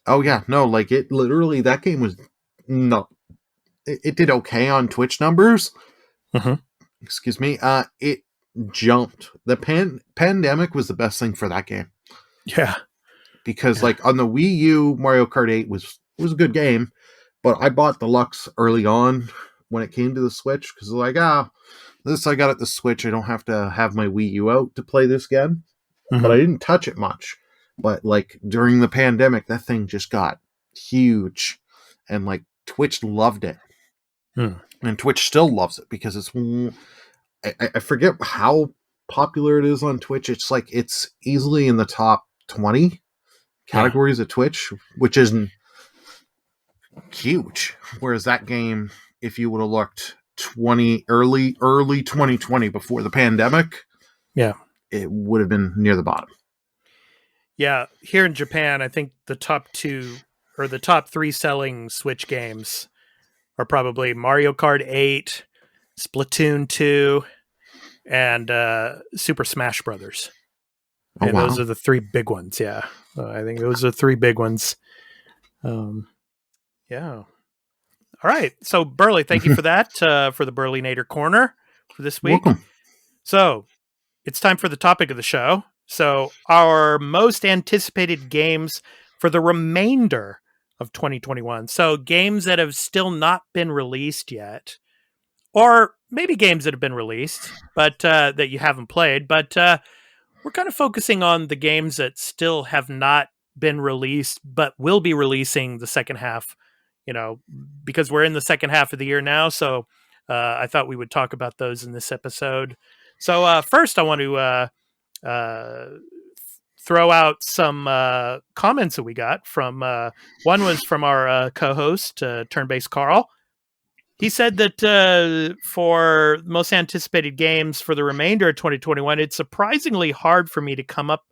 Oh yeah, no, like it literally, that game was it did okay on Twitch numbers. Excuse me. It jumped. The pandemic was the best thing for that game. Yeah. Because like on the Wii U, Mario Kart 8 was a good game, but I bought Deluxe early on when it came to the Switch, because like, this I got at the Switch. I don't have to have my Wii U out to play this again. But I didn't touch it much. But like during the pandemic, that thing just got huge, and like Twitch loved it. And Twitch still loves it, because it's, I forget how popular it is on Twitch. It's like, it's easily in the top 20 categories of Twitch, which isn't huge. Whereas that game, if you would have looked early 2020 before the pandemic, it would have been near the bottom. Yeah, here in Japan, I think the top 2 or the top 3 selling Switch games are probably Mario Kart 8, Splatoon 2, and Super Smash Brothers. Oh, and wow. Those are the 3 big ones, yeah. I think those are 3 big ones. Yeah. All right. So, Burly, thank you for that, for the Burlynator Corner for this week. Welcome. So, it's time for the topic of the show. So our most anticipated games for the remainder of 2021. So games that have still not been released yet, or maybe games that have been released, but that you haven't played. But we're kind of focusing on the games that still have not been released, but will be releasing the second half, because we're in the second half of the year now. So I thought we would talk about those in this episode. So first, I want to throw out some comments that we got from. One was from our co-host, Turn-Based Carl. He said that for most anticipated games for the remainder of 2021, it's surprisingly hard for me to come up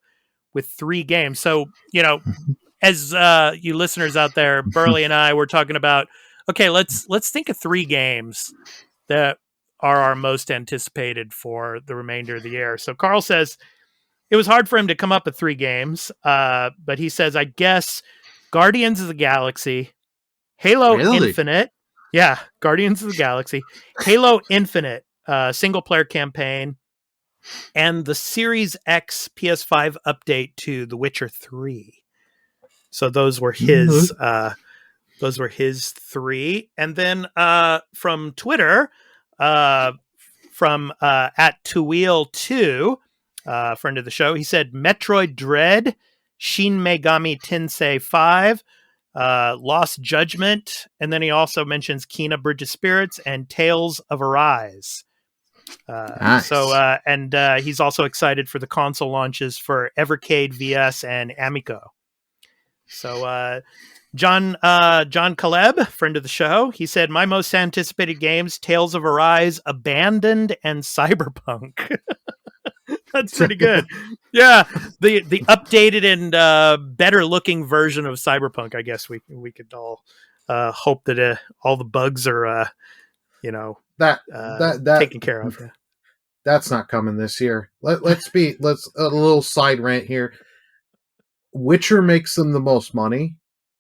with 3 games. So, as you listeners out there, Burly and I were talking about, okay, let's think of 3 games that are our most anticipated for the remainder of the year. So Carl says it was hard for him to come up with 3 games, but he says, I guess Guardians of the Galaxy, Halo Infinite. Yeah, Guardians of the Galaxy, Halo Infinite, single-player campaign, and the Series X PS5 update to The Witcher 3. So those were his 3. And then from Twitter, from @2wheel2, friend of the show, he said Metroid Dread, Shin Megami Tensei 5, Lost Judgment, and then he also mentions Kena Bridge of Spirits and Tales of Arise. Nice. So he's also excited for the console launches for Evercade VS and Amico. So John Caleb, friend of the show, he said my most anticipated games: Tales of Arise, Abandoned, and Cyberpunk. That's pretty good. Yeah, the updated and better looking version of Cyberpunk. I guess we could all hope that all the bugs are taken care of. Yeah. That's not coming this year. Let's a little side rant here. Witcher makes them the most money.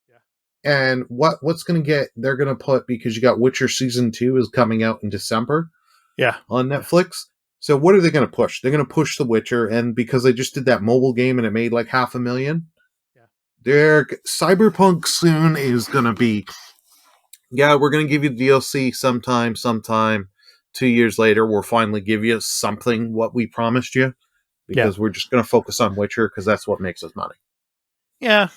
Yeah. And what's going to get? They're going to put, because you got Witcher Season 2 is coming out in December. Yeah, on Netflix. So what are they going to push? They're going to push The Witcher, and because they just did that mobile game and it made like $500,000, their Cyberpunk soon is going to be, we're going to give you DLC sometime. 2 years later, we'll finally give you something what we promised you, because we're just going to focus on Witcher because that's what makes us money. Yeah.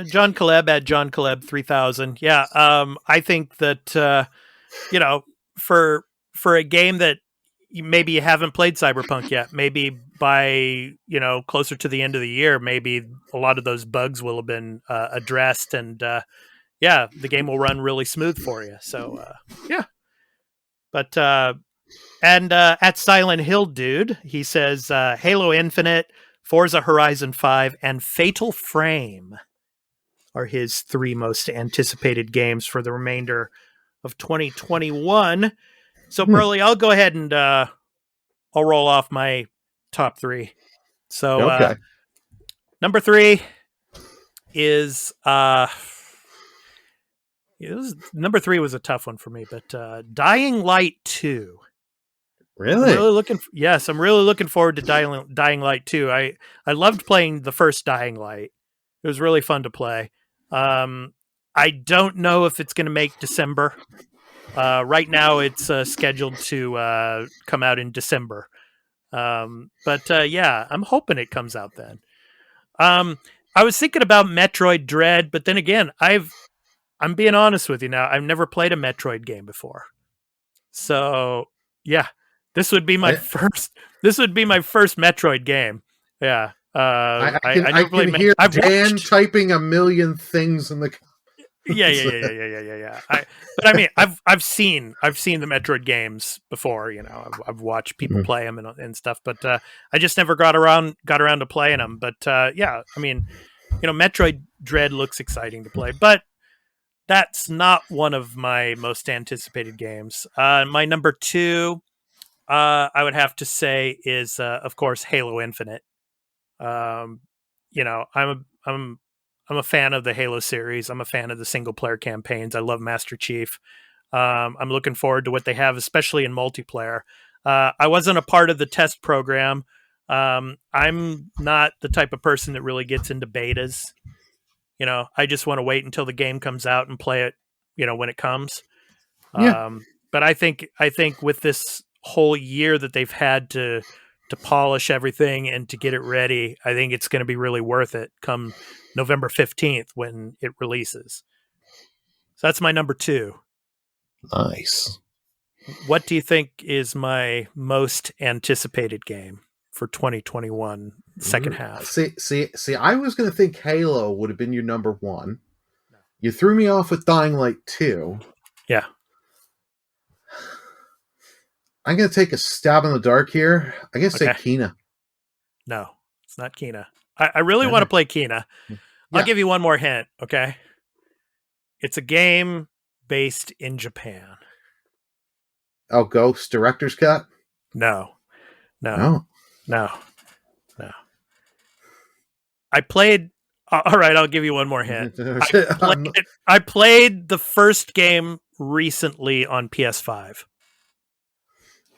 John Caleb at John Caleb 3000. Yeah, I think that for a game that maybe you haven't played Cyberpunk yet, maybe by, closer to the end of the year, maybe a lot of those bugs will have been addressed, and the game will run really smooth for you. So, But, at Silent Hill Dude, he says Halo Infinite, Forza Horizon 5, and Fatal Frame are his 3 most anticipated games for the remainder of 2021. So, Burly, I'll go ahead and I'll roll off my top 3. So, number 3 is number 3 was a tough one for me, but Dying Light 2. Really? I'm really looking forward to Dying Light 2. I loved playing the first Dying Light. It was really fun to play. I don't know if it's going to make December. Right now, it's scheduled to come out in December. But I'm hoping it comes out then. I was thinking about Metroid Dread, but then again, I'm being honest with you now. I've never played a Metroid game before. So, this would be my first Metroid game. Yeah. I can hear Dan typing a million things in the. Yeah. But I mean, I've seen the Metroid games before. I've watched people play them and stuff, but I just never got around to playing them. But I mean, Metroid Dread looks exciting to play, but that's not one of my most anticipated games. My number 2, I would have to say, is of course Halo Infinite. I'm a fan of the Halo series. I'm a fan of the single player campaigns. I love Master Chief. I'm looking forward to what they have, especially in multiplayer. I wasn't a part of the test program, I'm not the type of person that really gets into betas. I just want to wait until the game comes out and play it, when it comes. Yeah. But I think with this whole year that they've had to polish everything and to get it ready, I think it's going to be really worth it come November 15th when it releases. So that's my number 2. Nice. What do you think is my most anticipated game for 2021 second half? See, I was going to think Halo would have been your number 1. You threw me off with Dying Light 2. Yeah. I'm going to take a stab in the dark here. I guess say Kena. No, it's not Kena. I really want to play Kena. Yeah. I'll give you one more hint, okay? It's a game based in Japan. Oh, Ghost Director's Cut? No. I played... all right, I'll give you one more hint. I played the first game recently on PS5.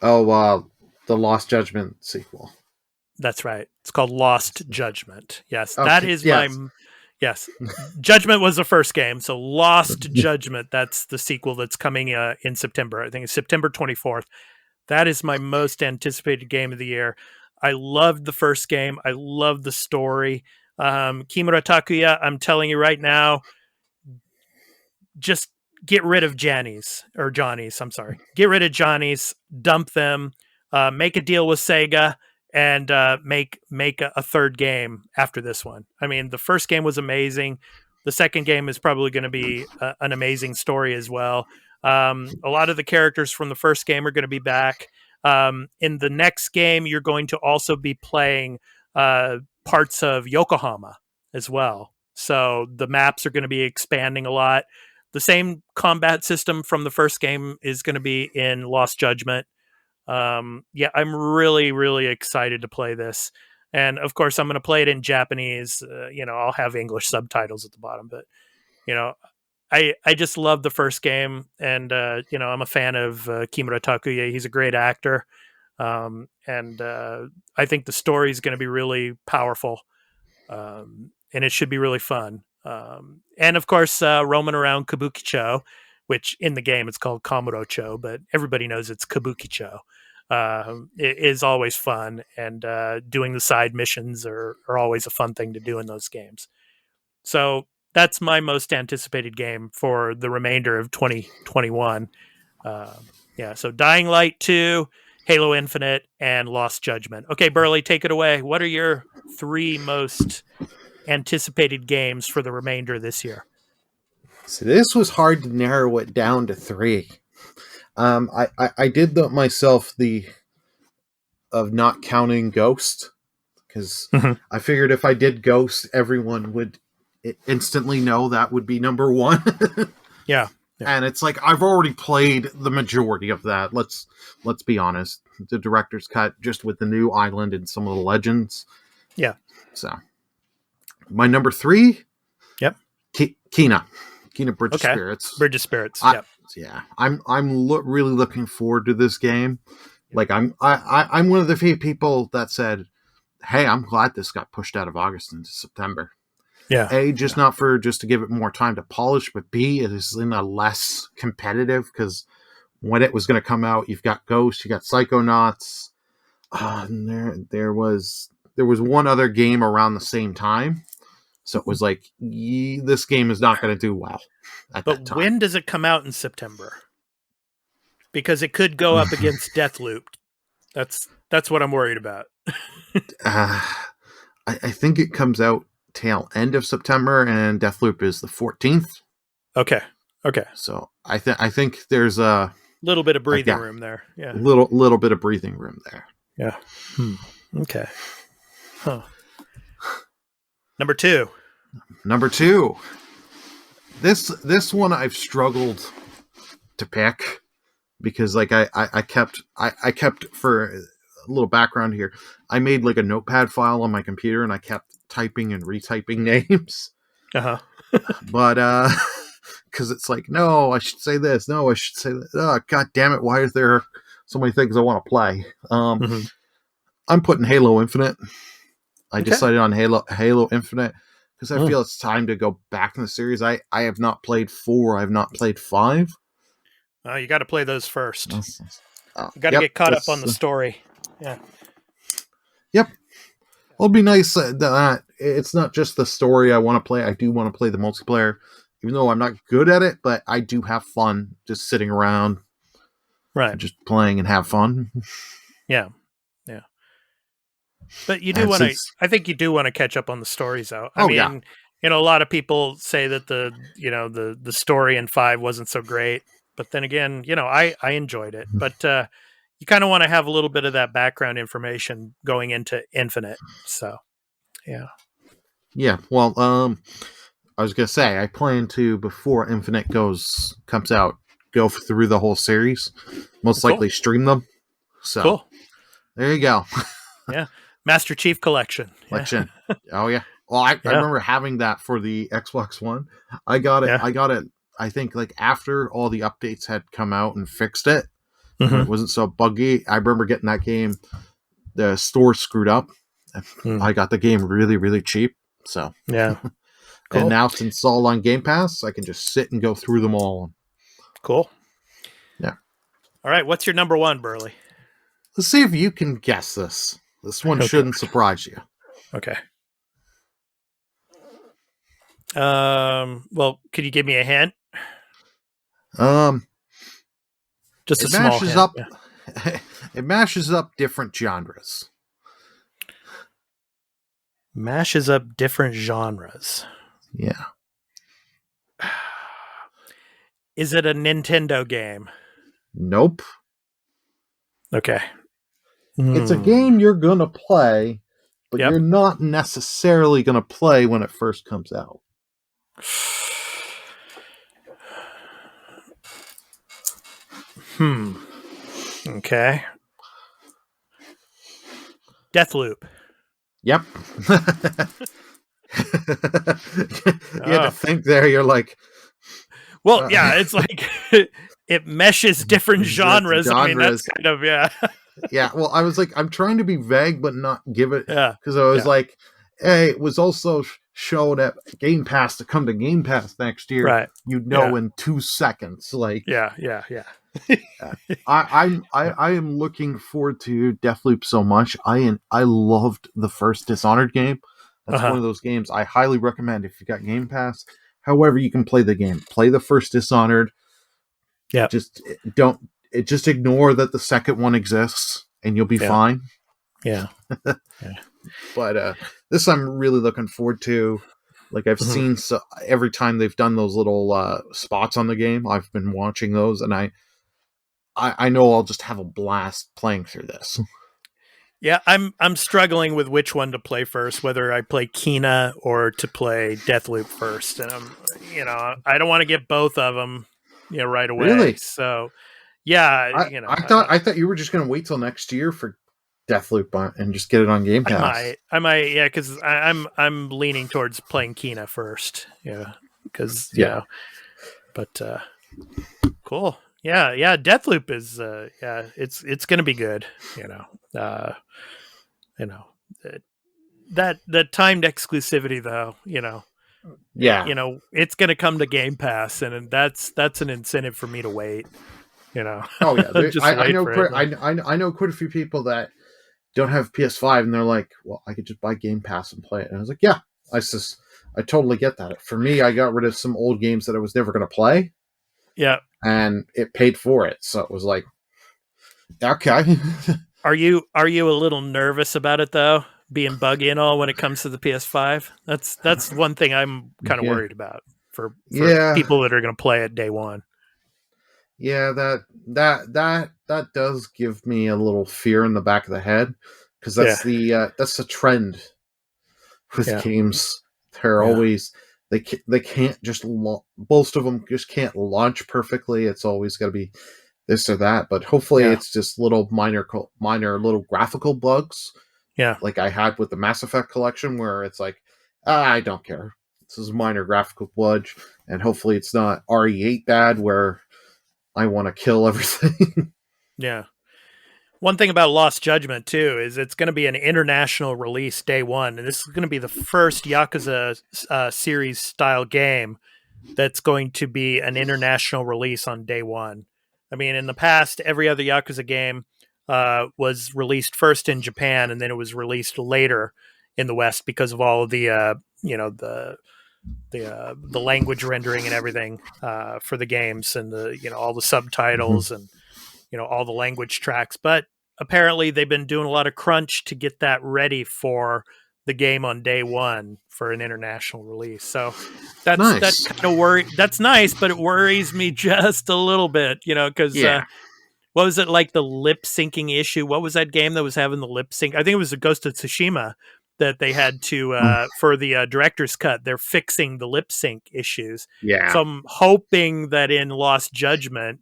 Oh, the Lost Judgment sequel. That's right. It's called Lost Judgment. Yes, okay, that is yes. Yes. Judgment was the first game, so Lost Judgment, that's the sequel that's coming in September. I think it's September 24th. That is my most anticipated game of the year. I loved the first game. I loved the story. Kimura Takuya, I'm telling you right now, just get rid of Johnny's. I'm sorry. Get rid of Johnny's, dump them, make a deal with Sega, and make a third game after this one. I mean, the first game was amazing. The second game is probably going to be an amazing story as well. A lot of the characters from the first game are going to be back. In the next game, you're going to also be playing parts of Yokohama as well. So the maps are going to be expanding a lot. The same combat system from the first game is going to be in Lost Judgment. I'm really, really excited to play this. And of course, I'm going to play it in Japanese. I'll have English subtitles at the bottom, but, I just love the first game. And, I'm a fan of Kimura Takuya. He's a great actor. And I think the story is going to be really powerful. And it should be really fun. And of course, roaming around Kabukicho, which in the game it's called Kamurocho, but everybody knows it's Kabukicho. It is always fun, and doing the side missions are always a fun thing to do in those games. So that's my most anticipated game for the remainder of 2021. So Dying Light 2, Halo Infinite, and Lost Judgment. Okay, Burly, take it away. What are your 3 most anticipated games for the remainder of this year? So this was hard to narrow it down to 3. I did myself of not counting Ghost, because I figured if I did Ghost, everyone would instantly know that would be number 1. Yeah. And it's like, I've already played the majority of that. Let's be honest. The director's cut, just with the new island and some of the legends. Yeah. So my number 3. Yep. Kena Bridge of Spirits. Bridge of Spirits. Yeah. I'm really looking forward to this game. Like I'm one of the few people that said, "Hey, I'm glad this got pushed out of August into September." Yeah. A, just to give it more time to polish, but B, it is in a less competitive, because when it was going to come out, you've got Ghost, you got Psychonauts. And there was one other game around the same time. So it was like, this game is not going to do well at that time. But when does it come out in September? Because it could go up against Deathloop. That's what I'm worried about. I think it comes out tail end of September, and Deathloop is the 14th. Okay. So I think there's a little bit of breathing room there. Yeah. Little bit of breathing room there. Yeah. Okay. Huh. Number 2. This one I've struggled to pick, because like I kept for a little background here. I made like a notepad file on my computer, and I kept typing and retyping names. But because it's like, no, I should say this. No, I should say that. Oh, God damn it! Why is there so many things I want to play? I'm putting Halo Infinite. I Okay. decided on Halo Infinite because I feel it's time to go back in the series. I have not played 4. I have not played 5. You got to play those first. You got to Yep, get caught up on the story. Yeah. Yep. Well, it'd be nice that it's not just the story I want to play. I do want to play the multiplayer, even though I'm not good at it, but I do have fun just sitting around, Right. just playing and have fun. Yeah. Yeah. But you do want to, I think you do want to catch up on the stories though. I mean, a lot of people say that the story in 5 wasn't so great, but then again, I enjoyed it, but, you kind of want to have a little bit of that background information going into Infinite. So, yeah. Yeah. Well, I was going to say, I plan to, before Infinite comes out, go through the whole series, most likely stream them. So cool. There you go. Yeah. Master Chief Collection. Yeah. Oh yeah. Well, I remember having that for the Xbox One. I got it. Yeah. I think like after all the updates had come out and fixed it, when it wasn't so buggy. I remember getting that game. The store screwed up. I got the game really, really cheap. So yeah. Cool. And now since it's all on Game Pass, I can just sit and go through them all. Cool. Yeah. All right. What's your number 1, Burly? Let's see if you can guess this. This one shouldn't surprise you. Okay. Well, could you give me a hint? Just a small hint. It mashes up different genres. Mashes up different genres. Yeah. Is it a Nintendo game? Nope. Okay. It's a game you're going to play, but you're not necessarily going to play when it first comes out. Okay. Deathloop. Yep. You had to think there. You're like, well, yeah, it's like it meshes different genres. I mean, that's kind of yeah. Well, I was like, I'm trying to be vague, but not give it. Yeah. Because I was like, hey, it was also shown at Game Pass to come to Game Pass next year. Right. In 2 seconds. Like, yeah. I am looking forward to Deathloop so much. I loved the first Dishonored game. That's one of those games I highly recommend if you got Game Pass. However, you can play the game. Play the first Dishonored. Yeah. Just ignore that the second one exists, and you'll be fine. Yeah. But this I'm really looking forward to. Like I've seen every time they've done those little spots on the game, I've been watching those, and I know I'll just have a blast playing through this. Yeah, I'm struggling with which one to play first, whether I play Kena or to play Deathloop first, and I don't want to get both of them, right away. Really? So, yeah, I thought you were just going to wait till next year for Deathloop and just get it on Game Pass. I might, yeah, because I'm leaning towards playing Kena first, because but cool. Yeah, Deathloop is it's going to be good, that timed exclusivity though, it's going to come to Game Pass, and that's an incentive for me to wait, Oh yeah, I know quite a few people that don't have PS5 and they're like, well, I could just buy Game Pass and play it. And I was like, yeah, I totally get that. For me, I got rid of some old games that I was never going to play. Yeah. And it paid for it. So it was like, okay. Are you a little nervous about it though? Being buggy and all when it comes to the PS5? That's one thing I'm kind of worried about for people that are going to play it day one. Yeah, that does give me a little fear in the back of the head, because that's the trend with games. They're always they can't just most of them just can't launch perfectly. It's always got to be this or that. But hopefully, it's just little minor little graphical bugs. Yeah, like I had with the Mass Effect collection, where it's like, I don't care. This is minor graphical bug, and hopefully, it's not RE8 bad where I want to kill everything. Yeah. One thing about Lost Judgment, too, is it's going to be an international release day one. And this is going to be the first Yakuza series style game that's going to be an international release on day one. I mean, in the past, every other Yakuza game was released first in Japan, and then it was released later in the West because of all of the, the language rendering and everything for the games, and all the subtitles and all the language tracks. But apparently they've been doing a lot of crunch to get that ready for the game on day one for an international release. So that's Nice. That kind of worry. That's nice, but it worries me just a little bit, because what was it, like the lip syncing issue? What was that game that was having the lip sync? I think it was the Ghost of Tsushima that they had to for the director's cut. They're fixing the lip sync issues. Yeah. So I'm hoping that in Lost Judgment,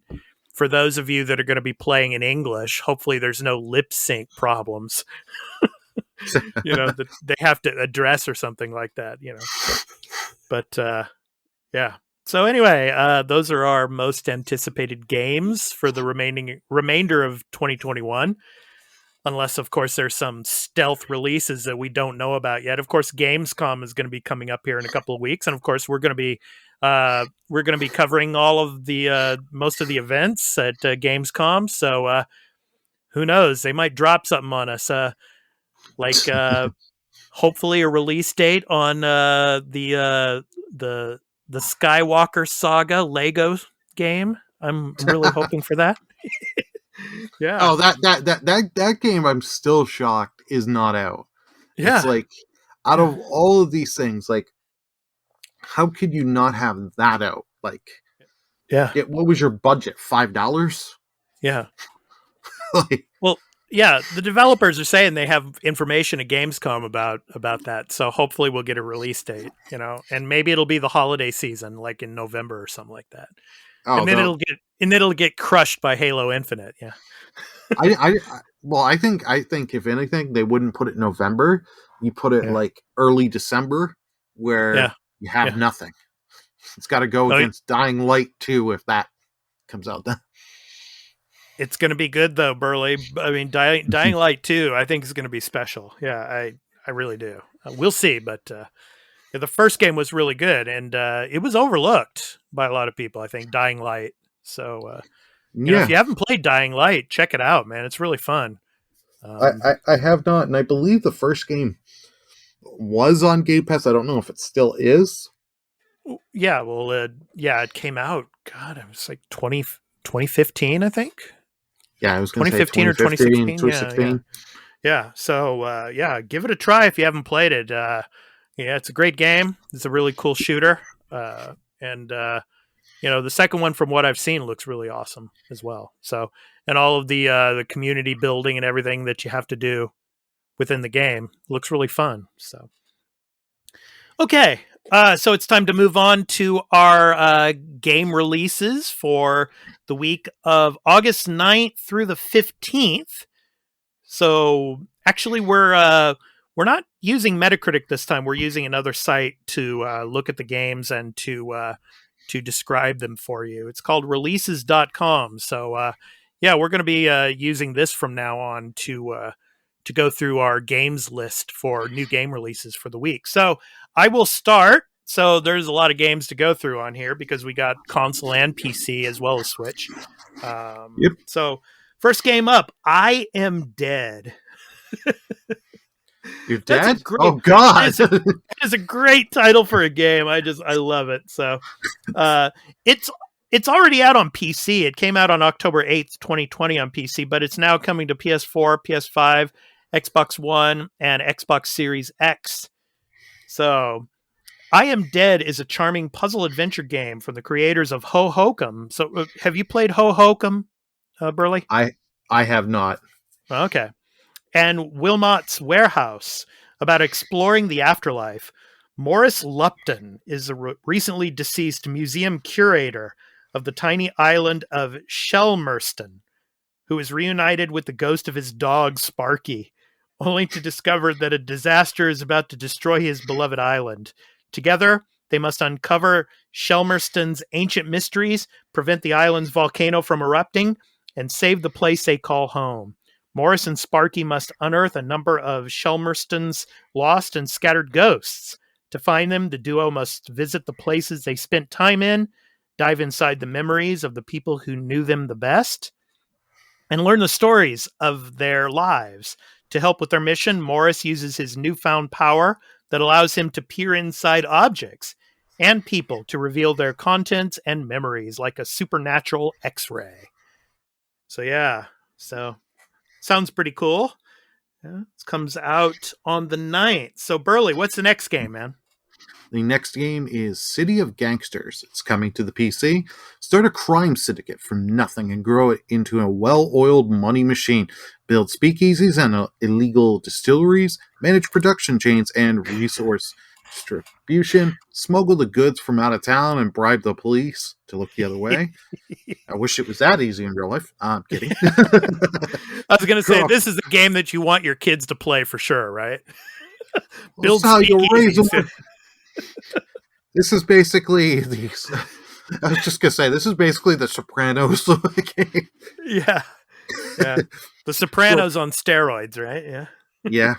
for those of you that are going to be playing in English, hopefully there's no lip sync problems. That they have to address or something like that. But yeah. So anyway, those are our most anticipated games for the remainder of 2021. Unless, of course, there's some stealth releases that we don't know about yet. Of course, Gamescom is going to be coming up here in a couple of weeks, and of course, we're going to be covering all of the most of the events at Gamescom. So who knows? They might drop something on us, hopefully a release date on the Skywalker Saga Lego game. I'm really hoping for that. Yeah. Oh, that game, I'm still shocked, is not out. Yeah. It's like, out of all of these things, like, how could you not have that out? Like, yeah. What was your budget? $5? Yeah. Like, well, yeah, the developers are saying they have information at Gamescom about that. So hopefully we'll get a release date, and maybe it'll be the holiday season, like in November or something like that. oh, And then it'll get crushed by Halo Infinite. Yeah. I think if anything, they wouldn't put it in November. You put it like early December, where you have nothing. It's got to go against Dying Light 2 if that comes out then. It's going to be good though, Burly. I mean, Dying Light 2, I think is going to be special. Yeah, I really do. We'll see, but the first game was really good, and it was overlooked by a lot of people, I think, Dying Light. So, if you haven't played Dying Light, check it out, man. It's really fun. I have not, and I believe the first game was on Game Pass. I don't know if it still is. Yeah, well, it came out, God, it was like 2015, I think. Yeah, I was going to say 2015 or 2016. 2016. Yeah. So, give it a try if you haven't played it. It's a great game. It's a really cool shooter. And the second one, from what I've seen, looks really awesome as well. So, and all of the community building and everything that you have to do within the game looks really fun. So, okay. So it's time to move on to our game releases for the week of August 9th through the 15th. So actually we're not using Metacritic this time. We're using another site to look at the games and to describe them for you. It's called releases.com. So we're going to be using this from now on to go through our games list for new game releases for the week. So I will start. So there's a lot of games to go through on here because we got console and PC as well as Switch. Yep. So first game up, I Am Dead. You're dead? Oh, God. That is a great title for a game. I love it. So it's already out on PC. It came out on October 8th, 2020 on PC, but it's now coming to PS4, PS5, Xbox One, and Xbox Series X. So I Am Dead is a charming puzzle adventure game from the creators of Ho Hokum. So have you played Ho Hokum, Burly? I have not. Okay. And Wilmot's Warehouse, about exploring the afterlife. Morris Lupton is a recently deceased museum curator of the tiny island of Shelmerston, who is reunited with the ghost of his dog, Sparky, only to discover that a disaster is about to destroy his beloved island. Together, they must uncover Shelmerston's ancient mysteries, prevent the island's volcano from erupting, and save the place they call home. Morris and Sparky must unearth a number of Shelmerston's lost and scattered ghosts. To find them, the duo must visit the places they spent time in, dive inside the memories of the people who knew them the best, and learn the stories of their lives. To help with their mission, Morris uses his newfound power that allows him to peer inside objects and people to reveal their contents and memories like a supernatural X-ray. So sounds pretty cool. Yeah, this comes out on the 9th. So Burly, what's the next game, man? The next game is City of Gangsters. It's coming to the PC. Start a crime syndicate from nothing and grow it into a well-oiled money machine. Build speakeasies and illegal distilleries, manage production chains and resource distribution, smuggle the goods from out of town and bribe the police to look the other way. I wish it was that easy in real life. I'm kidding. I was going to say, this is the game that you want your kids to play for sure, right? Build how you raise them. This is basically I was just gonna say this is basically the Sopranos game. Yeah. The Sopranos on steroids, right? Yeah. Yeah.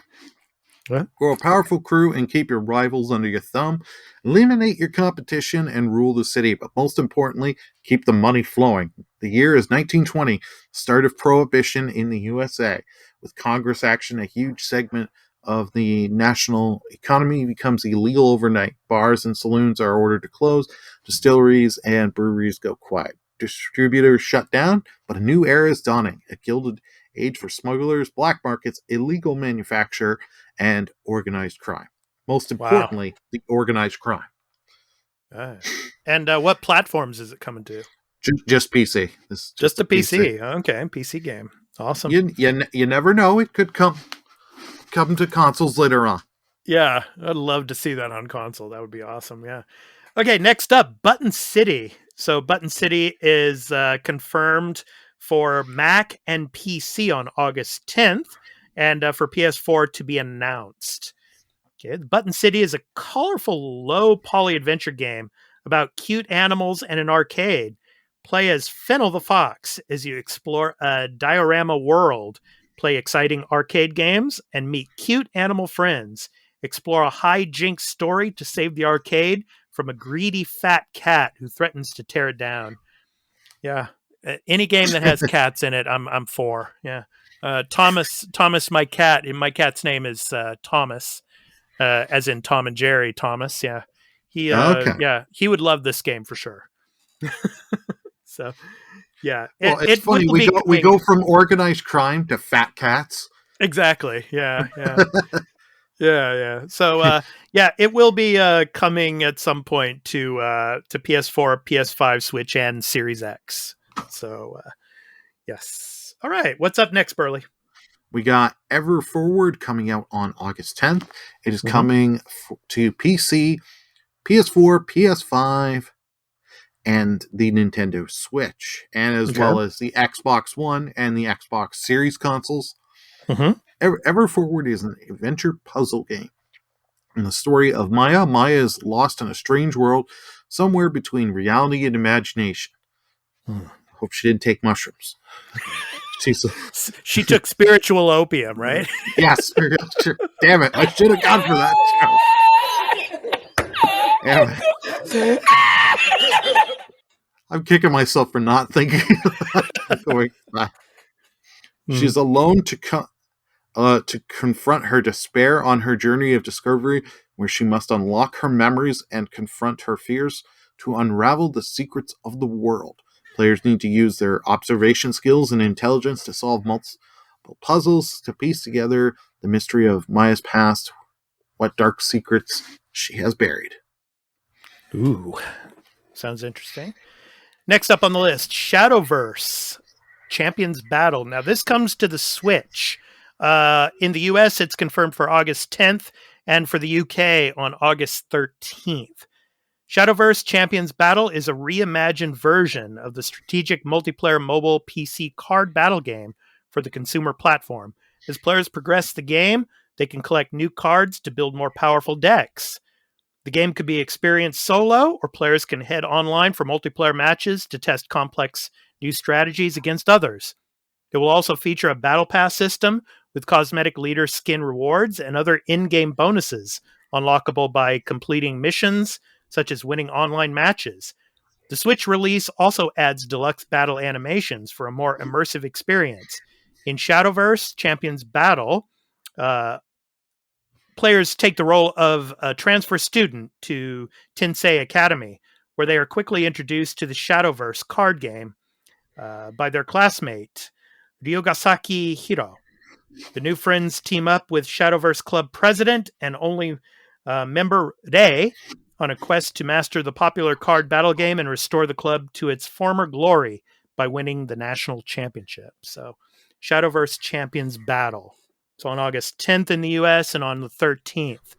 What? Grow a powerful crew and keep your rivals under your thumb. Eliminate your competition and rule the city, but most importantly, keep the money flowing. The year is 1920, start of Prohibition in the USA. With Congress action, a huge segment of the national economy becomes illegal overnight. Bars and saloons are ordered to close. Distilleries and breweries go quiet. Distributors shut down, but a new era is dawning. A gilded age for smugglers, black markets, illegal manufacture, and organized crime. Most importantly, the organized crime. And what platforms is it coming to? Just PC. Just a PC. Okay, PC game. Awesome. You never know. It could come to consoles later on. Yeah, I'd love to see that on console. That would be awesome. Yeah. Okay, next up, Button City. So Button City is confirmed for Mac and PC on August 10th, and for PS4 to be announced. Okay, Button City is a colorful, low-poly adventure game about cute animals and an arcade. Play as Fennel the Fox as you explore a diorama world. Play exciting arcade games and meet cute animal friends. Explore a hijinks story to save the arcade from a greedy fat cat who threatens to tear it down. Yeah, any game that has cats in it, I'm for. Yeah, Thomas, my cat. My cat's name is Thomas, as in Tom and Jerry. Thomas. Yeah, he would love this game for sure. So. Yeah, it's funny. We go from organized crime to fat cats. Exactly. Yeah. So, it will be coming at some point to PS4, PS5, Switch, and Series X. So, yes. All right. What's up next, Burly? We got Ever Forward coming out on August 10th. It is coming to PC, PS4, PS5. And the Nintendo Switch, and as well as the Xbox One and the Xbox Series consoles. Ever Forward is an adventure puzzle game. And the story of Maya. Maya is lost in a strange world somewhere between reality and imagination. Hope she didn't take mushrooms. She took spiritual opium, right? Yes. Damn it. I should have gone for that. Damn it. I'm kicking myself for not thinking going back. She's alone to confront her despair on her journey of discovery, where she must unlock her memories and confront her fears to unravel the secrets of the world. Players need to use their observation skills and intelligence to solve multiple puzzles to piece together the mystery of Maya's past, what dark secrets she has buried. Ooh, sounds interesting. Next up on the list, Shadowverse, Champions Battle. Now, this comes to the Switch. In the US, it's confirmed for August 10th, and for the UK on August 13th. Shadowverse Champions Battle is a reimagined version of the strategic multiplayer mobile PC card battle game for the consumer platform. As players progress the game, they can collect new cards to build more powerful decks. The game could be experienced solo, or players can head online for multiplayer matches to test complex new strategies against others. It will also feature a battle pass system with cosmetic leader skin rewards and other in-game bonuses unlockable by completing missions, such as winning online matches. The Switch release also adds deluxe battle animations for a more immersive experience. In Shadowverse Champions Battle, players take the role of a transfer student to Tensei Academy, where they are quickly introduced to the Shadowverse card game by their classmate, Ryogasaki Hiro. The new friends team up with Shadowverse Club president and only member Rei on a quest to master the popular card battle game and restore the club to its former glory by winning the national championship. So, Shadowverse Champions Battle. So on August 10th in the US and on the 13th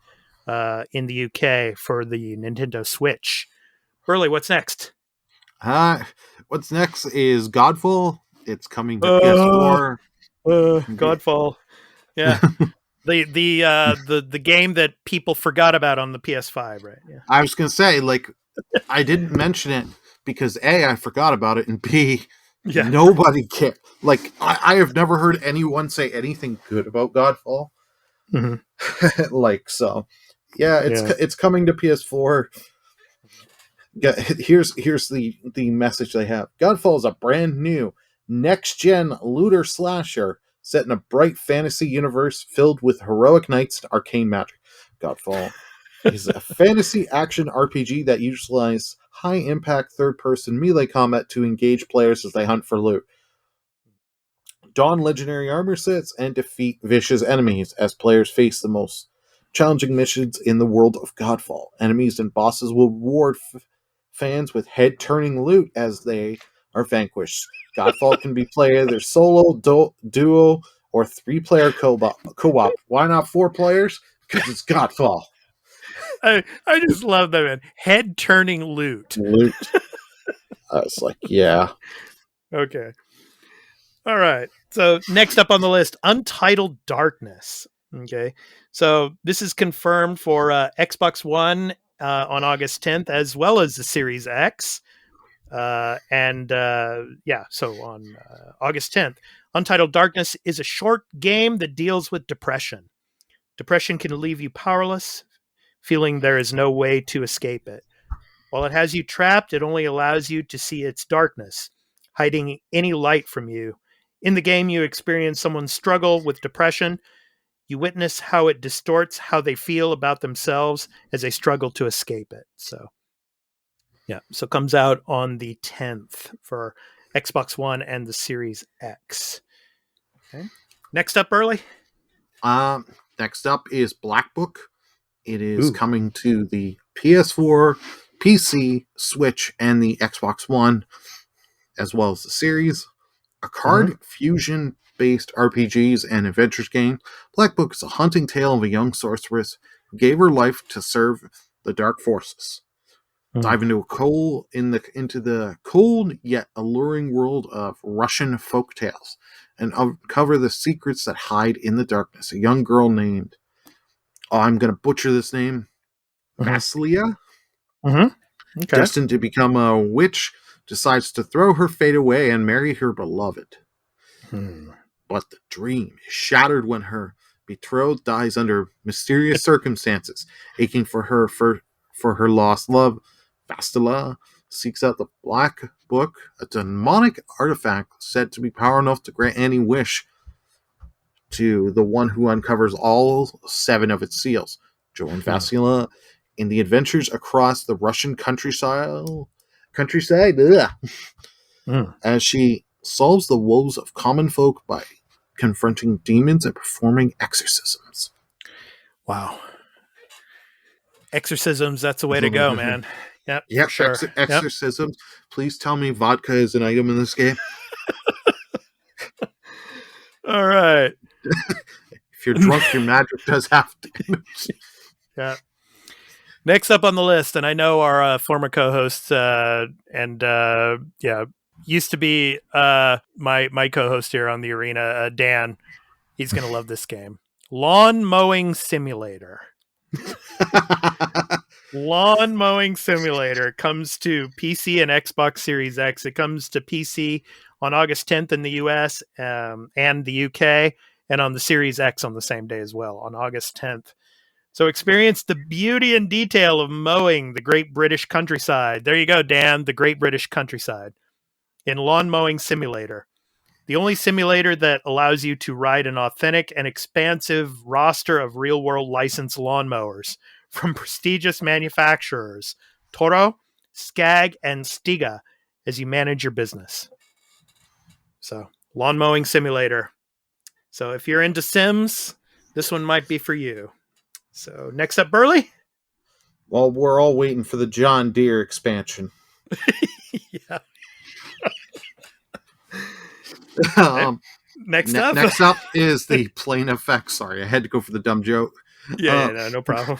in the UK for the Nintendo Switch. Burly, what's next? What's next is Godfall. It's coming to PS4. Godfall. Yeah. the game that people forgot about on the PS5, right? Yeah. I was going to say, like, I didn't mention it because A, I forgot about it, and B, nobody cared. Like, I have never heard anyone say anything good about Godfall. Mm-hmm. Like, so, yeah, it's coming to PS4. Here's the message they have. Godfall is a brand new next-gen looter slasher set in a bright fantasy universe filled with heroic knights and arcane magic. Godfall is a fantasy action RPG that utilizes high-impact third-person melee combat to engage players as they hunt for loot, don legendary armor sets, and defeat vicious enemies as players face the most challenging missions in the world of Godfall. Enemies and bosses will reward fans with head-turning loot as they are vanquished. Godfall can be played either solo, duo, or 3-player co-op. Why not 4 players? Because it's Godfall. I just love that, man. Head-turning loot. I was like, yeah. Okay. All right. So next up on the list, Untitled Darkness. Okay. So this is confirmed for Xbox One on August 10th, as well as the Series X. So on August 10th, Untitled Darkness is a short game that deals with depression. Depression can leave you powerless, feeling there is no way to escape it. While it has you trapped, it only allows you to see its darkness, hiding any light from you. In the game, you experience someone's struggle with depression. You witness how it distorts how they feel about themselves as they struggle to escape it. So it comes out on the 10th for Xbox One and the Series X. Okay. Next up, Burly? Next up is Black Book. It is coming to the PS4, PC, Switch, and the Xbox One, as well as the series. A card fusion-based RPGs and adventures game. Black Book is a haunting tale of a young sorceress who gave her life to serve the dark forces. Dive into the cold yet alluring world of Russian folk tales and uncover the secrets that hide in the darkness. A young girl named, I'm going to butcher this name, Vasilia, destined to become a witch, decides to throw her fate away and marry her beloved. But the dream is shattered when her betrothed dies under mysterious circumstances. Aching for her lost love, Vastila seeks out the Black Book, a demonic artifact said to be powerful enough to grant any wish to the one who uncovers all 7 of its seals. Join Vastila in the adventures across the Russian countryside as she solves the woes of common folk by confronting demons and performing exorcisms. Wow. Exorcisms, that's the way to go, man. Yep, sure. Exorcisms. Yep. Please tell me vodka is an item in this game. All right. If you're drunk, your magic does have damage. Yeah. Next up on the list, and I know our former co-host used to be my co-host here on the arena, Dan. He's going to love this game. Lawn Mowing Simulator. Lawn Mowing Simulator comes to PC and Xbox Series X. It comes to PC on August 10th in the US and the UK, and on the Series X on the same day as well, on August 10th. So experience the beauty and detail of mowing the Great British Countryside. There you go, Dan, the Great British Countryside in Lawn Mowing Simulator. The only simulator that allows you to ride an authentic and expansive roster of real-world licensed lawnmowers from prestigious manufacturers, Toro, Skag, and Stiga, as you manage your business. So, Lawn Mowing Simulator. So if you're into Sims, this one might be for you. So next up, Burly. Well, we're all waiting for the John Deere expansion. Yeah. Next up is the Plane Effect. Sorry, I had to go for the dumb joke. Yeah, no problem.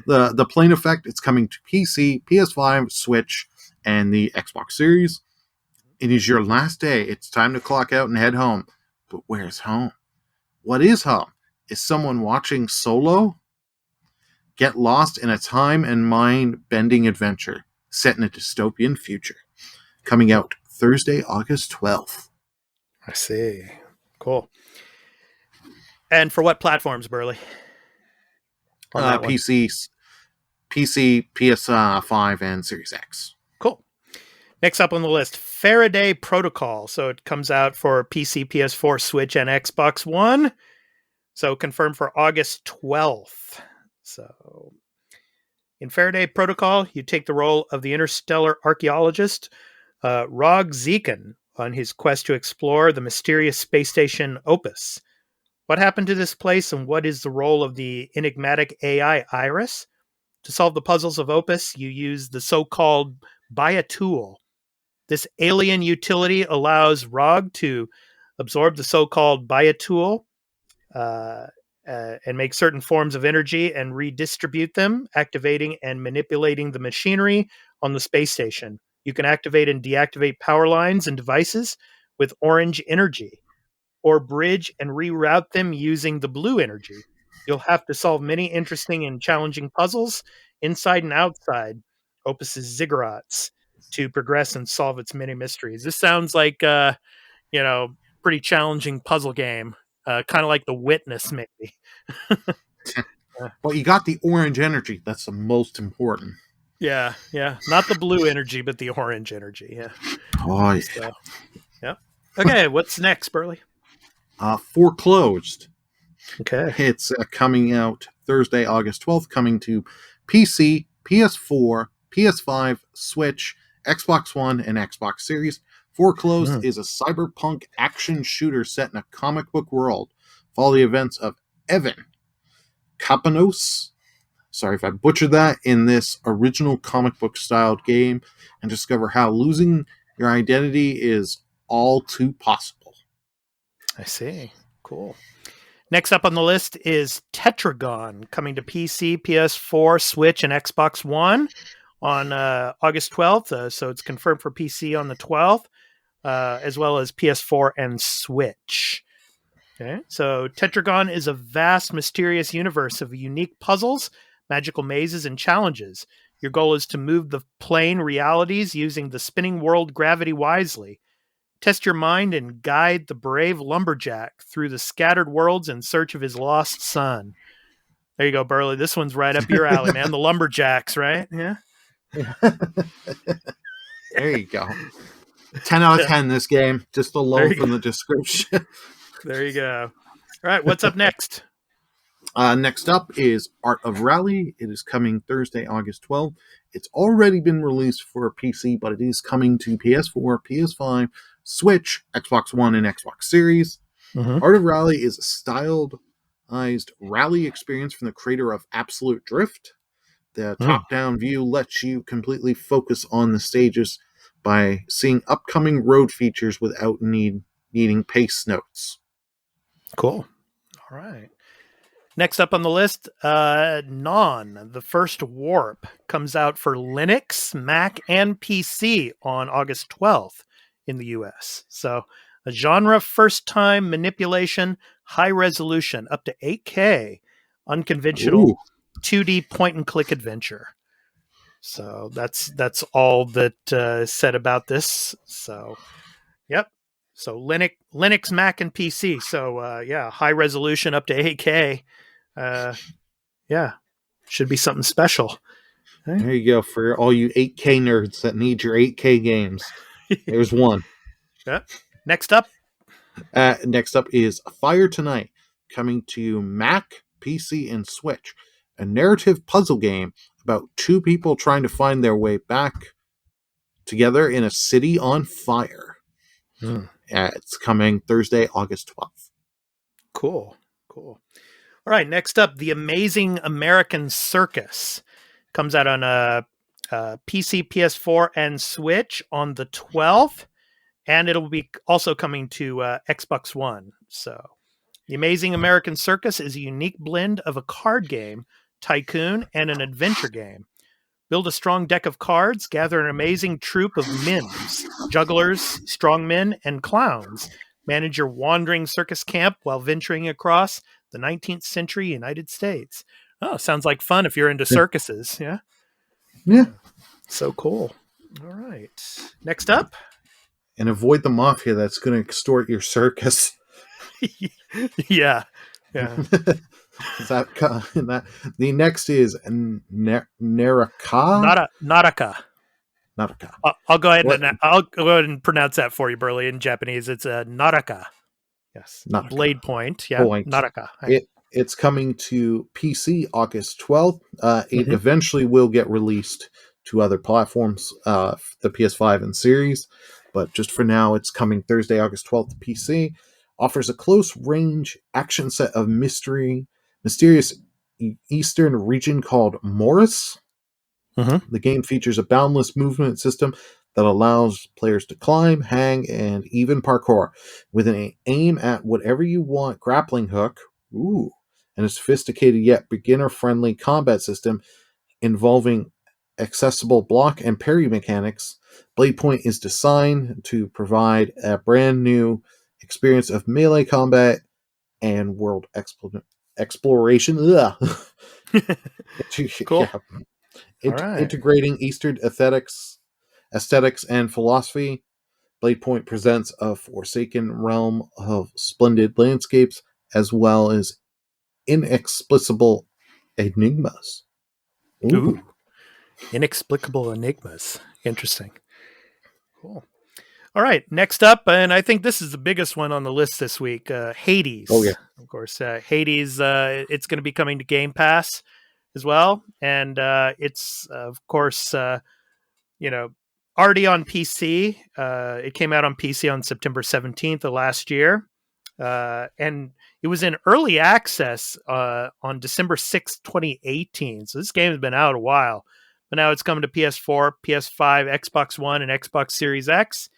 the Plane Effect, it's coming to PC, PS5, Switch, and the Xbox Series. It is your last day. It's time to clock out and head home. But where's home? What is home? Is someone watching Solo? Get lost in a time and mind-bending adventure set in a dystopian future. Coming out Thursday, August 12th. I see. Cool. And for what platforms, Burly? PC, PS5, and Series X. Cool. Next up on the list, Faraday Protocol. So it comes out for PC, PS4, Switch, and Xbox One. So confirmed for August 12th. So in Faraday Protocol, you take the role of the interstellar archaeologist Rog Zekin on his quest to explore the mysterious space station Opus. What happened to this place, and what is the role of the enigmatic AI Iris? To solve the puzzles of Opus, you use the so-called Baya tool. This alien utility allows Rog to absorb the so-called Baya tool and make certain forms of energy and redistribute them, activating and manipulating the machinery on the space station. You can activate and deactivate power lines and devices with orange energy, or bridge and reroute them using the blue energy. You'll have to solve many interesting and challenging puzzles inside and outside Opus's ziggurats to progress and solve its many mysteries. This sounds like, pretty challenging puzzle game. Kind of like The Witness, maybe. Well, you got the orange energy. That's the most important. Yeah. Not the blue energy, but the orange energy. Yeah. Oh, yeah. So, yeah. Okay, what's next, Burly? Foreclosed. Okay. It's coming out Thursday, August 12th, coming to PC, PS4, PS5, Switch, Xbox One, and Xbox Series. Foreclosed is a cyberpunk action shooter set in a comic book world. Follow the events of Evan Kapanos, sorry if I butchered that, in this original comic book styled game, and discover how losing your identity is all too possible. I see. Cool. Next up on the list is Tetragon, coming to PC, PS4, Switch, and Xbox One on August 12th. So it's confirmed for PC on the 12th, as well as PS4 and Switch. Okay. So Tetragon is a vast, mysterious universe of unique puzzles, magical mazes, and challenges. Your goal is to move the plane realities using the spinning world gravity wisely. Test your mind and guide the brave lumberjack through the scattered worlds in search of his lost son. There you go, Burly. This one's right up your alley, man. The lumberjacks, right? Yeah. There you go. 10 out of 10 this game, just alone from the description. There you go. All right, what's up next? Next up is Art of Rally. It is coming Thursday, August 12th. It's already been released for PC, but it is coming to PS4, PS5, Switch, Xbox One, and Xbox Series. Art of Rally is a stylized rally experience from the creator of Absolute Drift. The top-down view lets you completely focus on the stages by seeing upcoming road features without needing pace notes. Cool. All right. Next up on the list, Non, the First Warp, comes out for Linux, Mac, and PC on August 12th in the US. So a genre first-time manipulation, high resolution, up to 8K, unconventional 2D point-and-click adventure. So that's all that is said about this. So Yep. So Linux, Mac, and PC. So yeah, high resolution up to 8K. Yeah, should be something special. There you go for all you 8K nerds that need your 8K games. There's one. Yep. Next up is Fire Tonight, coming to Mac, PC, and Switch. A narrative puzzle game about two people trying to find their way back together in a city on fire. It's coming Thursday, August 12th. Cool. All right, next up, The Amazing American Circus. Comes out on PC, PS4, and Switch on the 12th. And it'll be also coming to Xbox One. So, The Amazing American Circus is a unique blend of a card game, tycoon, and an adventure game. Build a strong deck of cards, gather an amazing troupe of mimes, jugglers, strongmen, and clowns. Manage your wandering circus camp while venturing across the 19th century United States. Oh, sounds like fun if you're into circuses. Yeah. Yeah. So cool. All right. Next up. And avoid the mafia that's going to extort your circus. Yeah. The next is Naraka. I'll go ahead and pronounce that for you, Burly. In Japanese, it's a Naraka. Yes. Naraka. Blade point. Yeah. Naraka. It's coming to PC August 12th. It eventually will get released to other platforms, the PS5 and series. But just for now, it's coming Thursday, August 12th to PC. Offers a close-range action set of mysterious eastern region called Morris. The game features a boundless movement system that allows players to climb, hang, and even parkour, with an aim at whatever you want grappling hook. And a sophisticated yet beginner-friendly combat system involving accessible block and parry mechanics. Blade Point is designed to provide a brand new experience of melee combat and world exploration. Cool. Integrating Eastern aesthetics and philosophy. Blade Point presents a forsaken realm of splendid landscapes as well as inexplicable enigmas. Ooh. Inexplicable enigmas. Interesting. Cool. All right, next up, and I think this is the biggest one on the list this week, Hades. Oh, yeah. Of course, Hades, it's going to be coming to Game Pass as well, and it's, of course, already on PC. It came out on PC on September 17th of last year, and it was in early access on December 6th, 2018, so this game has been out a while. But now it's coming to PS4, PS5, Xbox One, and Xbox Series X.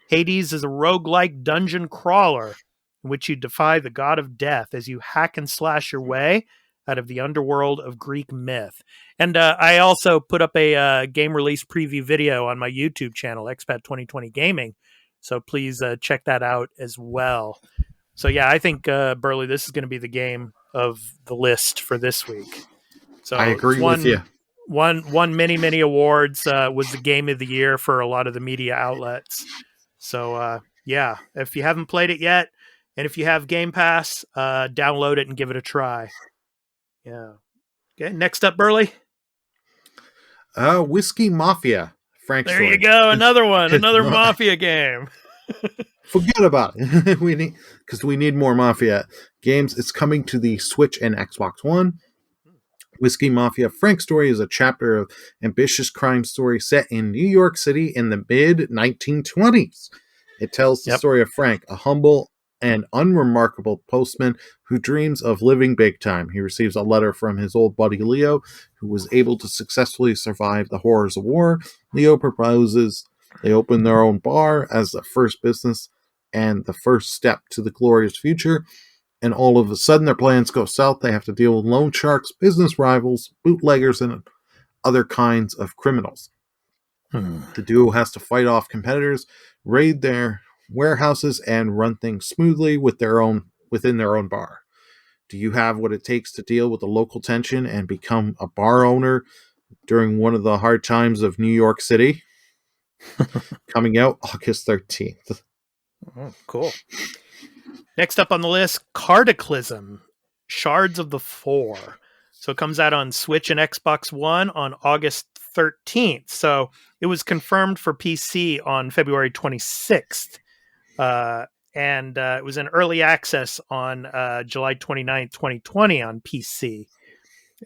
Hades is a roguelike dungeon crawler in which you defy the god of death as you hack and slash your way out of the underworld of Greek myth. And I also put up a game release preview video on my YouTube channel, Expat2020 Gaming. So please check that out as well. So yeah, I think, Burly, this is going to be the game of the list for this week. So I agree with you. Won many awards, was the game of the year for a lot of the media outlets. So yeah, if you haven't played it yet, and if you have Game Pass, download it and give it a try. Yeah. Okay, next up, Burly. Whiskey Mafia. Frank There story. you go, another one, another Mafia game. Forget about it. we need more Mafia games. It's coming to the Switch and Xbox One. Whiskey Mafia Frank Story is a chapter of ambitious crime story set in New York City in the mid-1920s. It tells the story of Frank, a humble and unremarkable postman who dreams of living big time. He receives a letter from his old buddy Leo, who was able to successfully survive the horrors of war. Leo proposes they open their own bar as the first business and the first step to the glorious future. And all of a sudden, their plans go south. They have to deal with loan sharks, business rivals, bootleggers, and other kinds of criminals. The duo has to fight off competitors, raid their warehouses, and run things smoothly within their own bar. Do you have what it takes to deal with the local tension and become a bar owner during one of the hard times of New York City? Coming out August 13th. Oh, cool. Next up on the list, Cardiclism, Shards of the Four. So it comes out on Switch and Xbox One on August 13th. So it was confirmed for PC on February 26th. And it was in early access on July 29th, 2020 on PC.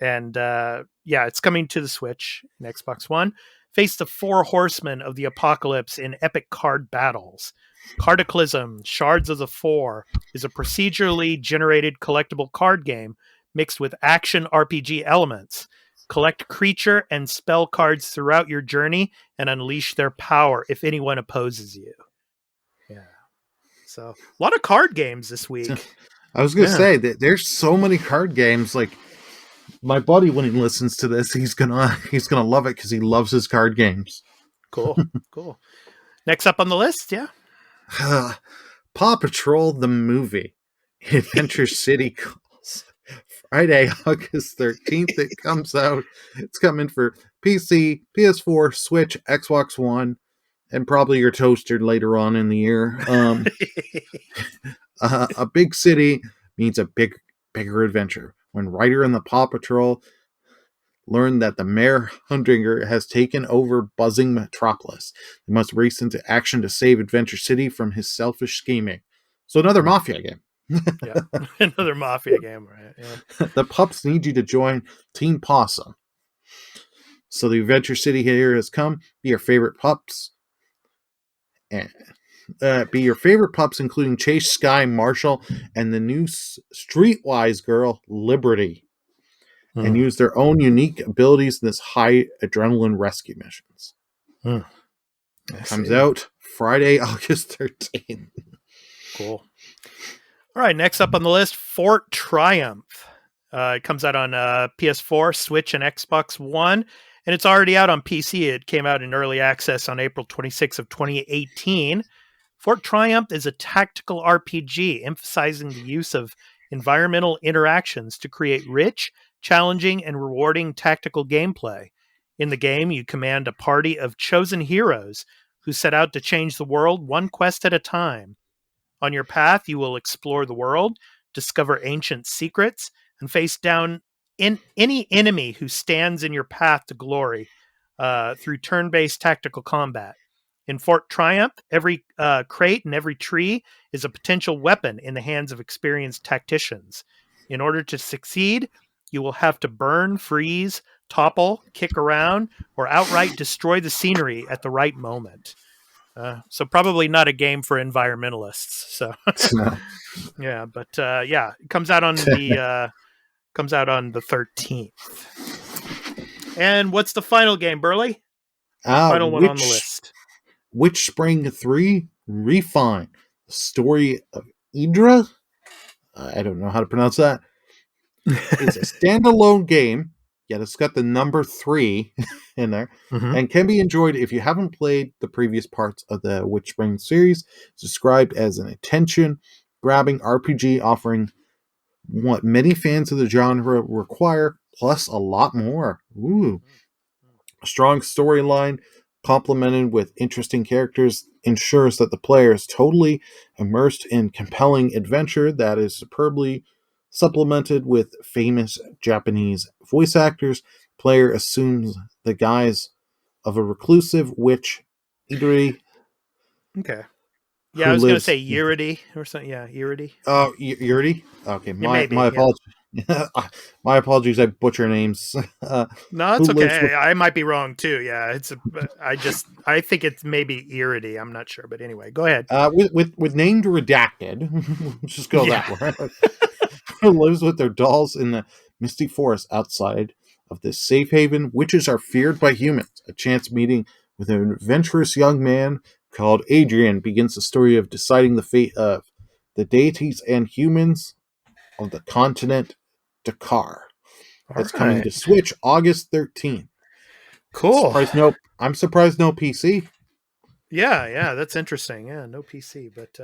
And it's coming to the Switch and Xbox One. Face the four horsemen of the apocalypse in epic card battles. Cardiclism, Shards of the Four, is a procedurally generated collectible card game mixed with action RPG elements. Collect creature and spell cards throughout your journey and unleash their power if anyone opposes you. Yeah. So, a lot of card games this week. I was going to say that there's so many card games. Like, my buddy, when he listens to this, he's gonna love it because he loves his card games. Cool. Next up on the list, Paw Patrol the movie, Adventure City calls. Friday, August 13th, it comes out. It's coming for PC, PS4, Switch, Xbox One, and probably your toaster later on in the year. A big city means a bigger adventure. When Ryder and the Paw Patrol learn that the Mayor Humdinger has taken over buzzing metropolis, they must race into action to save Adventure City from his selfish scheming. So another Mafia game. Another Mafia game, right? Yeah. The pups need you to join Team Possum. So the Adventure City here has come. Be your favorite pups. And be your favorite pups, including Chase, Sky, Marshall, and the new streetwise girl, Liberty. And use their own unique abilities in this high adrenaline rescue missions. Comes out Friday, August 13th. Cool. All right, next up on the list, Fort Triumph. It comes out on PS4, Switch, and Xbox One, and it's already out on PC. It came out in early access on April 26th of 2018. Fort Triumph is a tactical RPG emphasizing the use of environmental interactions to create rich, challenging, and rewarding tactical gameplay. In the game, you command a party of chosen heroes who set out to change the world one quest at a time. On your path, you will explore the world, discover ancient secrets, and face down any enemy who stands in your path to glory through turn-based tactical combat. In Fort Triumph, every crate and every tree is a potential weapon in the hands of experienced tacticians. In order to succeed, you will have to burn, freeze, topple, kick around, or outright destroy the scenery at the right moment. So probably not a game for environmentalists. So it comes out on the 13th. And what's the final game, Burly? Final one on the list. Witch Spring 3 Refine. The story of Idra. I don't know how to pronounce that. It's a standalone game, yet it's got the number 3 in there, and can be enjoyed if you haven't played the previous parts of the Witch Spring series. It's described as an attention-grabbing RPG offering what many fans of the genre require, plus a lot more. Ooh. A strong storyline, complemented with interesting characters, ensures that the player is totally immersed in compelling adventure that is superbly supplemented with famous Japanese voice actors. Player assumes the guise of a reclusive witch, Idri. Okay. Yeah, I was going to say Yuridi or something. Yeah, Yuridi. Oh, Yuridi? Okay, my apologies. My apologies, I butcher names. No, it's okay. I might be wrong too. Yeah, I think it's maybe Iridi. I'm not sure, but anyway, go ahead. With named redacted, just go that way. Who lives with their dolls in the misty forest outside of this safe haven. Witches are feared by humans. A chance meeting with an adventurous young man called Adrian begins the story of deciding the fate of the deities and humans of the continent Dakar. It's coming to Switch August 13th. Cool. I'm surprised no PC. Yeah, that's interesting. Yeah, no PC, but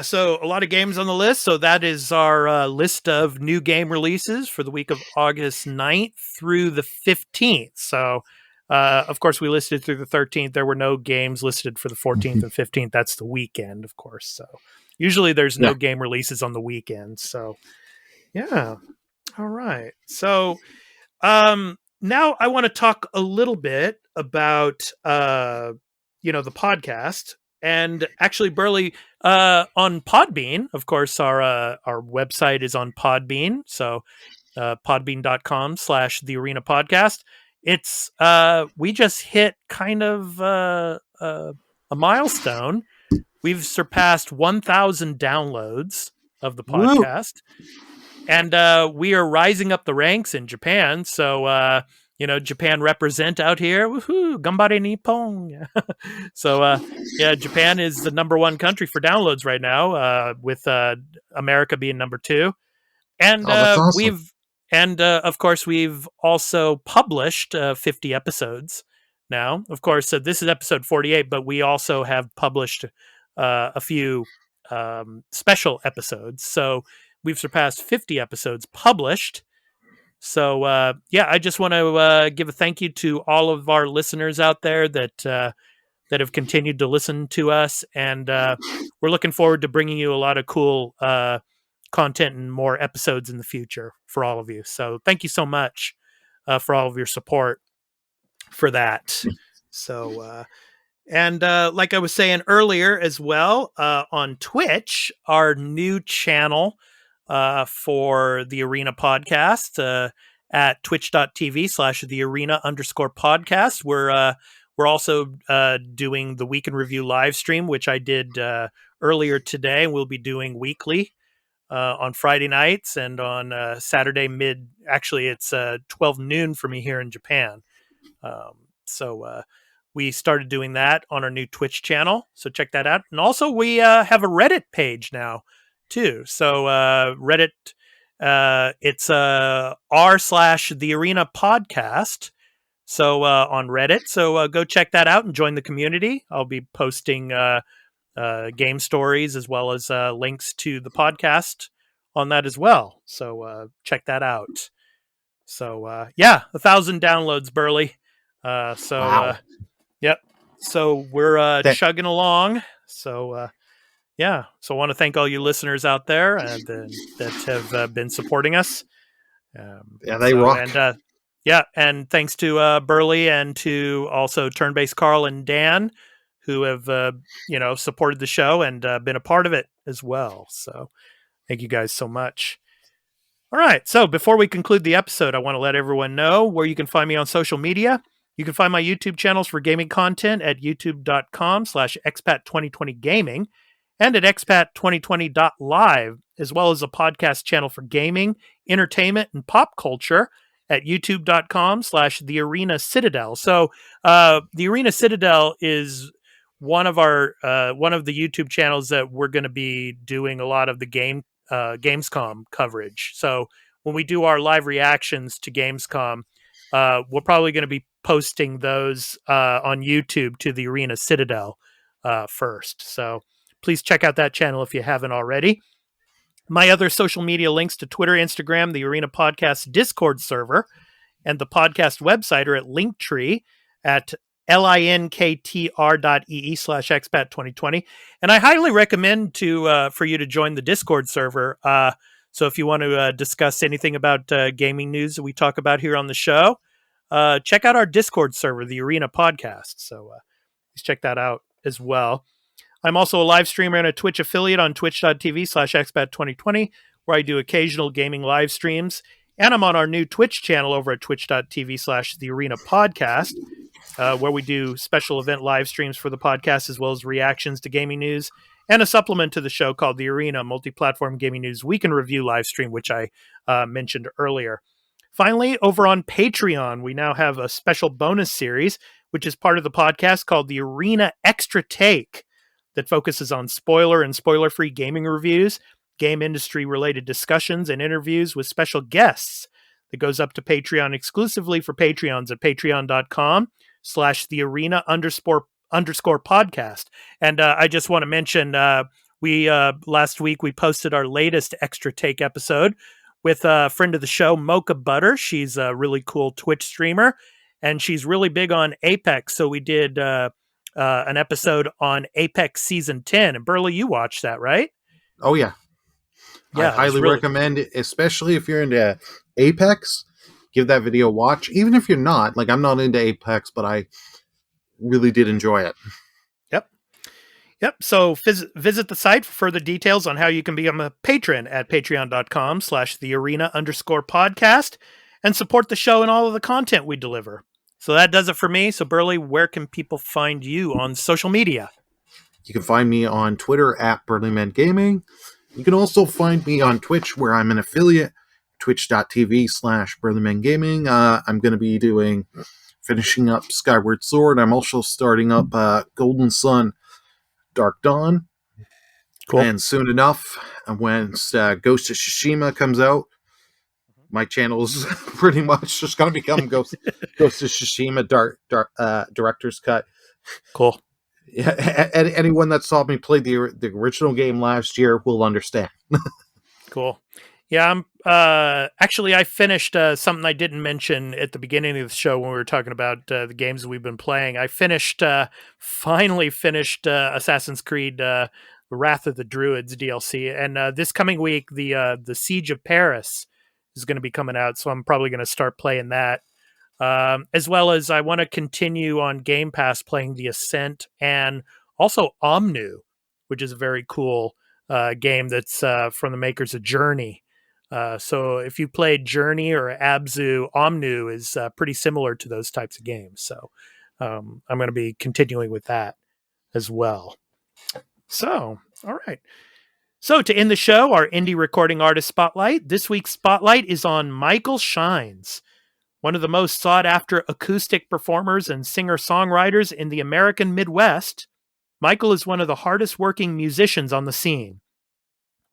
so a lot of games on the list. So that is our list of new game releases for the week of August 9th through the 15th. So Of course, we listed through the 13th. There were no games listed for the 14th and 15th. That's the weekend, of course. So usually there's no game releases on the weekend. So yeah. All right. So now I want to talk a little bit about, the podcast. And actually, Burly, on Podbean, of course, our website is on Podbean. So podbean.com/The Arena Podcast. It's we just hit kind of a milestone. We've surpassed 1,000 downloads of the podcast. Woo! And we are rising up the ranks in Japan. So, Japan represent out here. Woohoo! Gambare Nippon. So, Japan is the number one country for downloads right now, with America being number 2. And awesome. Of course, we've also published 50 episodes now. Of course, this is episode 48, but we also have published a few special episodes. So we've surpassed 50 episodes published. So, I just want to give a thank you to all of our listeners out there that have continued to listen to us. And we're looking forward to bringing you a lot of cool content and more episodes in the future for all of you. So thank you so much for all of your support for that. So, like I was saying earlier as well, on Twitch, our new channel for the Arena podcast at twitch.tv/the arena_podcast. We're also doing the Week in Review live stream, which I did earlier today. We'll be doing weekly on Friday nights and on Saturday actually it's 12 noon for me here in Japan. So we started doing that on our new Twitch channel. So check that out. And also we have a Reddit page now too. So Reddit, it's r/the Arena Podcast. So on Reddit. So go check that out and join the community. I'll be posting game stories as well as links to the podcast on that as well. So check that out. So 1,000 downloads, Burly. Wow. Yep. So we're chugging along. So so I want to thank all you listeners out there that have been supporting us. They rock. And and thanks to Burly and to also Turn-Based Carl and Dan, who have, supported the show and been a part of it as well. So thank you guys so much. All right. So before we conclude the episode, I want to let everyone know where you can find me on social media. You can find my YouTube channels for gaming content at youtube.com/Expat2020 Gaming and at Expat2020.live, as well as a podcast channel for gaming, entertainment, and pop culture at youtube.com/The Arena Citadel. So the Arena Citadel is one of the YouTube channels that we're going to be doing a lot of the Gamescom coverage. So when we do our live reactions to Gamescom, we're probably going to be posting those on YouTube to the Arena Citadel first. So please check out that channel if you haven't already. My other social media links to Twitter, Instagram, the Arena Podcast Discord server, and the podcast website are at Linktree at linktr.ee/Expat2020. And I highly recommend for you to join the Discord server. So if you want to discuss anything about gaming news that we talk about here on the show, check out our Discord server, the Arena Podcast. So please check that out as well. I'm also a live streamer and a Twitch affiliate on twitch.tv/Expat2020, where I do occasional gaming live streams. And I'm on our new Twitch channel over at twitch.tv/The Arena Podcast, where we do special event live streams for the podcast, as well as reactions to gaming news, and a supplement to the show called The Arena Multi-Platform Gaming News Week in Review live stream, which I mentioned earlier. Finally, over on Patreon, we now have a special bonus series, which is part of the podcast called The Arena Extra Take, that focuses on spoiler and spoiler-free gaming reviews, game industry-related discussions, and interviews with special guests. That goes up to Patreon exclusively for Patreons at patreon.com/thearena_podcast. And I just want to mention, last week we posted our latest Extra Take episode with a friend of the show, Mocha Butter. She's a really cool Twitch streamer. and she's really big on Apex. So we did an episode on Apex Season 10. And Burly, you watched that, right? Oh, yeah. Yeah, I highly recommend it, especially if you're into Apex. Give that video a watch. Even if you're not, like, I'm not into Apex, but I really did enjoy it. Yep. So visit the site for further details on how you can become a patron at patreon.com/thearena_podcast and support the show and all of the content we deliver. So that does it for me. So Burly, where can people find you on social media? You can find me on Twitter at BurlyMenGaming. You can also find me on Twitch, where I'm an affiliate, twitch.tv/BurlyMenGaming. I'm going to be finishing up Skyward Sword. I'm also starting up Golden Sun Dark Dawn. Cool. And soon enough, when Ghost of Tsushima comes out, my channel is pretty much just going to become Ghost of Tsushima Director's Cut. Cool. Yeah, anyone that saw me play the original game last year will understand. Cool. Yeah, I'm actually, I finished something I didn't mention at the beginning of the show when we were talking about the games we've been playing. I finally finished Assassin's Creed Wrath of the Druids DLC, and this coming week the Siege of Paris is going to be coming out, so I'm probably going to start playing that. As well as I want to continue on Game Pass playing The Ascent and also Omnu, which is a very cool game that's from the makers of Journey. So if you played Journey or Abzu, Omnu is pretty similar to those types of games. So I'm going to be continuing with that as well. So, all right. So to end the show, our indie recording artist spotlight. This week's spotlight is on Michael Shines, one of the most sought-after acoustic performers and singer-songwriters in the American Midwest. Michael is one of the hardest-working musicians on the scene.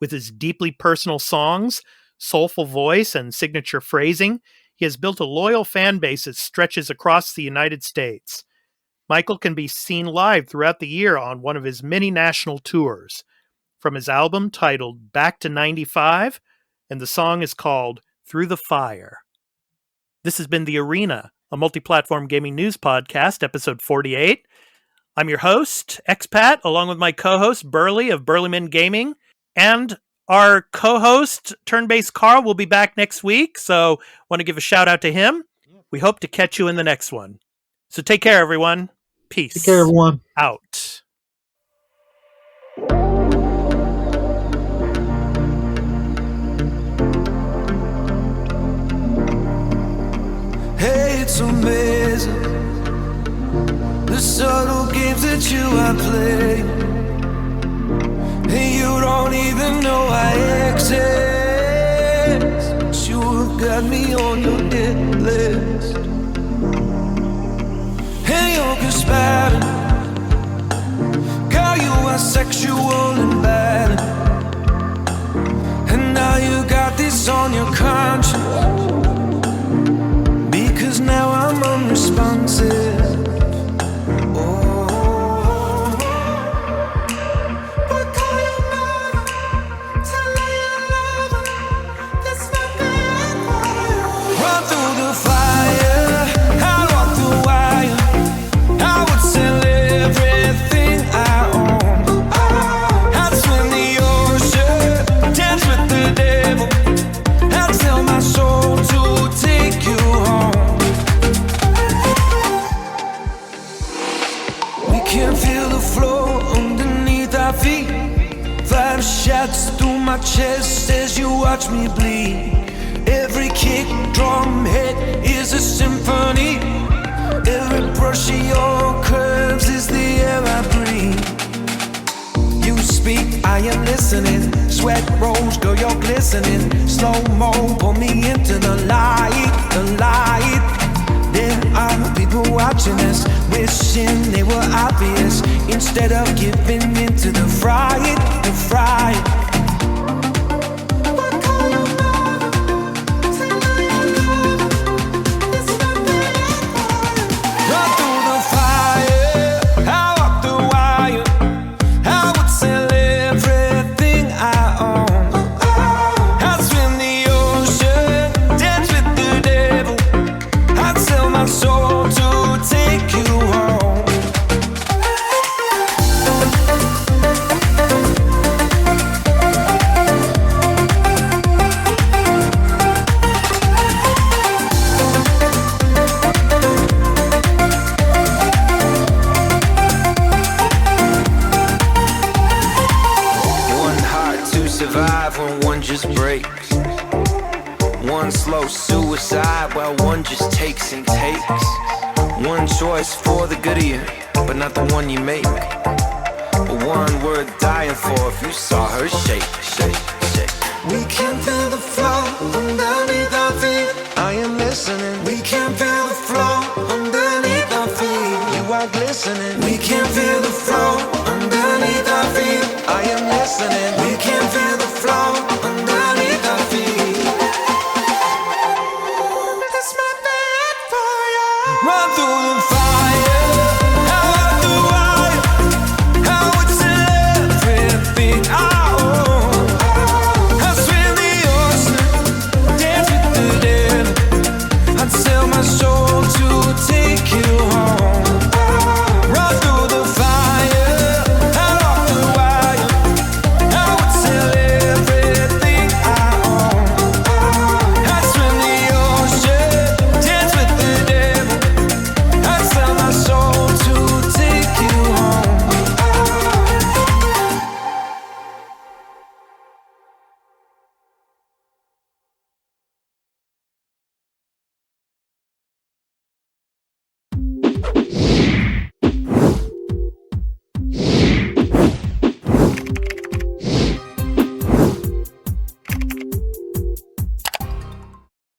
With his deeply personal songs, soulful voice, and signature phrasing, he has built a loyal fan base that stretches across the United States. Michael can be seen live throughout the year on one of his many national tours. From his album titled Back to 95, and the song is called Through the Fire. This has been The Arena, a multi-platform gaming news podcast, episode 48. I'm your host, Expat, along with my co-host, Burly of BurlyMenGaming, and our co-host, Turn-Based Carl, will be back next week, so want to give a shout-out to him. We hope to catch you in the next one. So take care, everyone. Peace. Take care, everyone. Out. Hey, it's amazing, the subtle games that you are playing, and you don't even know I exist, but you have got me on your hit list. And you're conspiring, girl, you are sexual and bad, and now you got this on your conscience. Cause now I'm unresponsive. Oh, but call your mama, tell her you love her. That's not bad for you. Run through the fire, I walk the wire. I would sell everything I own. I'd swim the ocean, dance with the devil. I'd sell my soul to take you home. Can feel the floor underneath our feet. 5 shots through my chest as you watch me bleed. Every kick, drum hit is a symphony. Every brush of your curves is the air I breathe. You speak, I am listening. Sweat rolls, girl, you're glistening. Slow-mo, pull me into the light, the light. There are people watching us, wishing they were obvious, instead of giving in to the fright, the fright. Run through the fire, I walk the wire. I would sell everything I own. I'd swim the ocean, dance with the devil. I'd sell my soul survive when one just breaks. One slow suicide while one just takes and takes. One choice for the good of you, but not the one you make. One worth dying for if you saw her shake, shake, shake. We can feel the flow underneath our feet. I am listening. We can feel the flow underneath our feet. You are glistening. We can feel the flow underneath our feet. I am listening. We can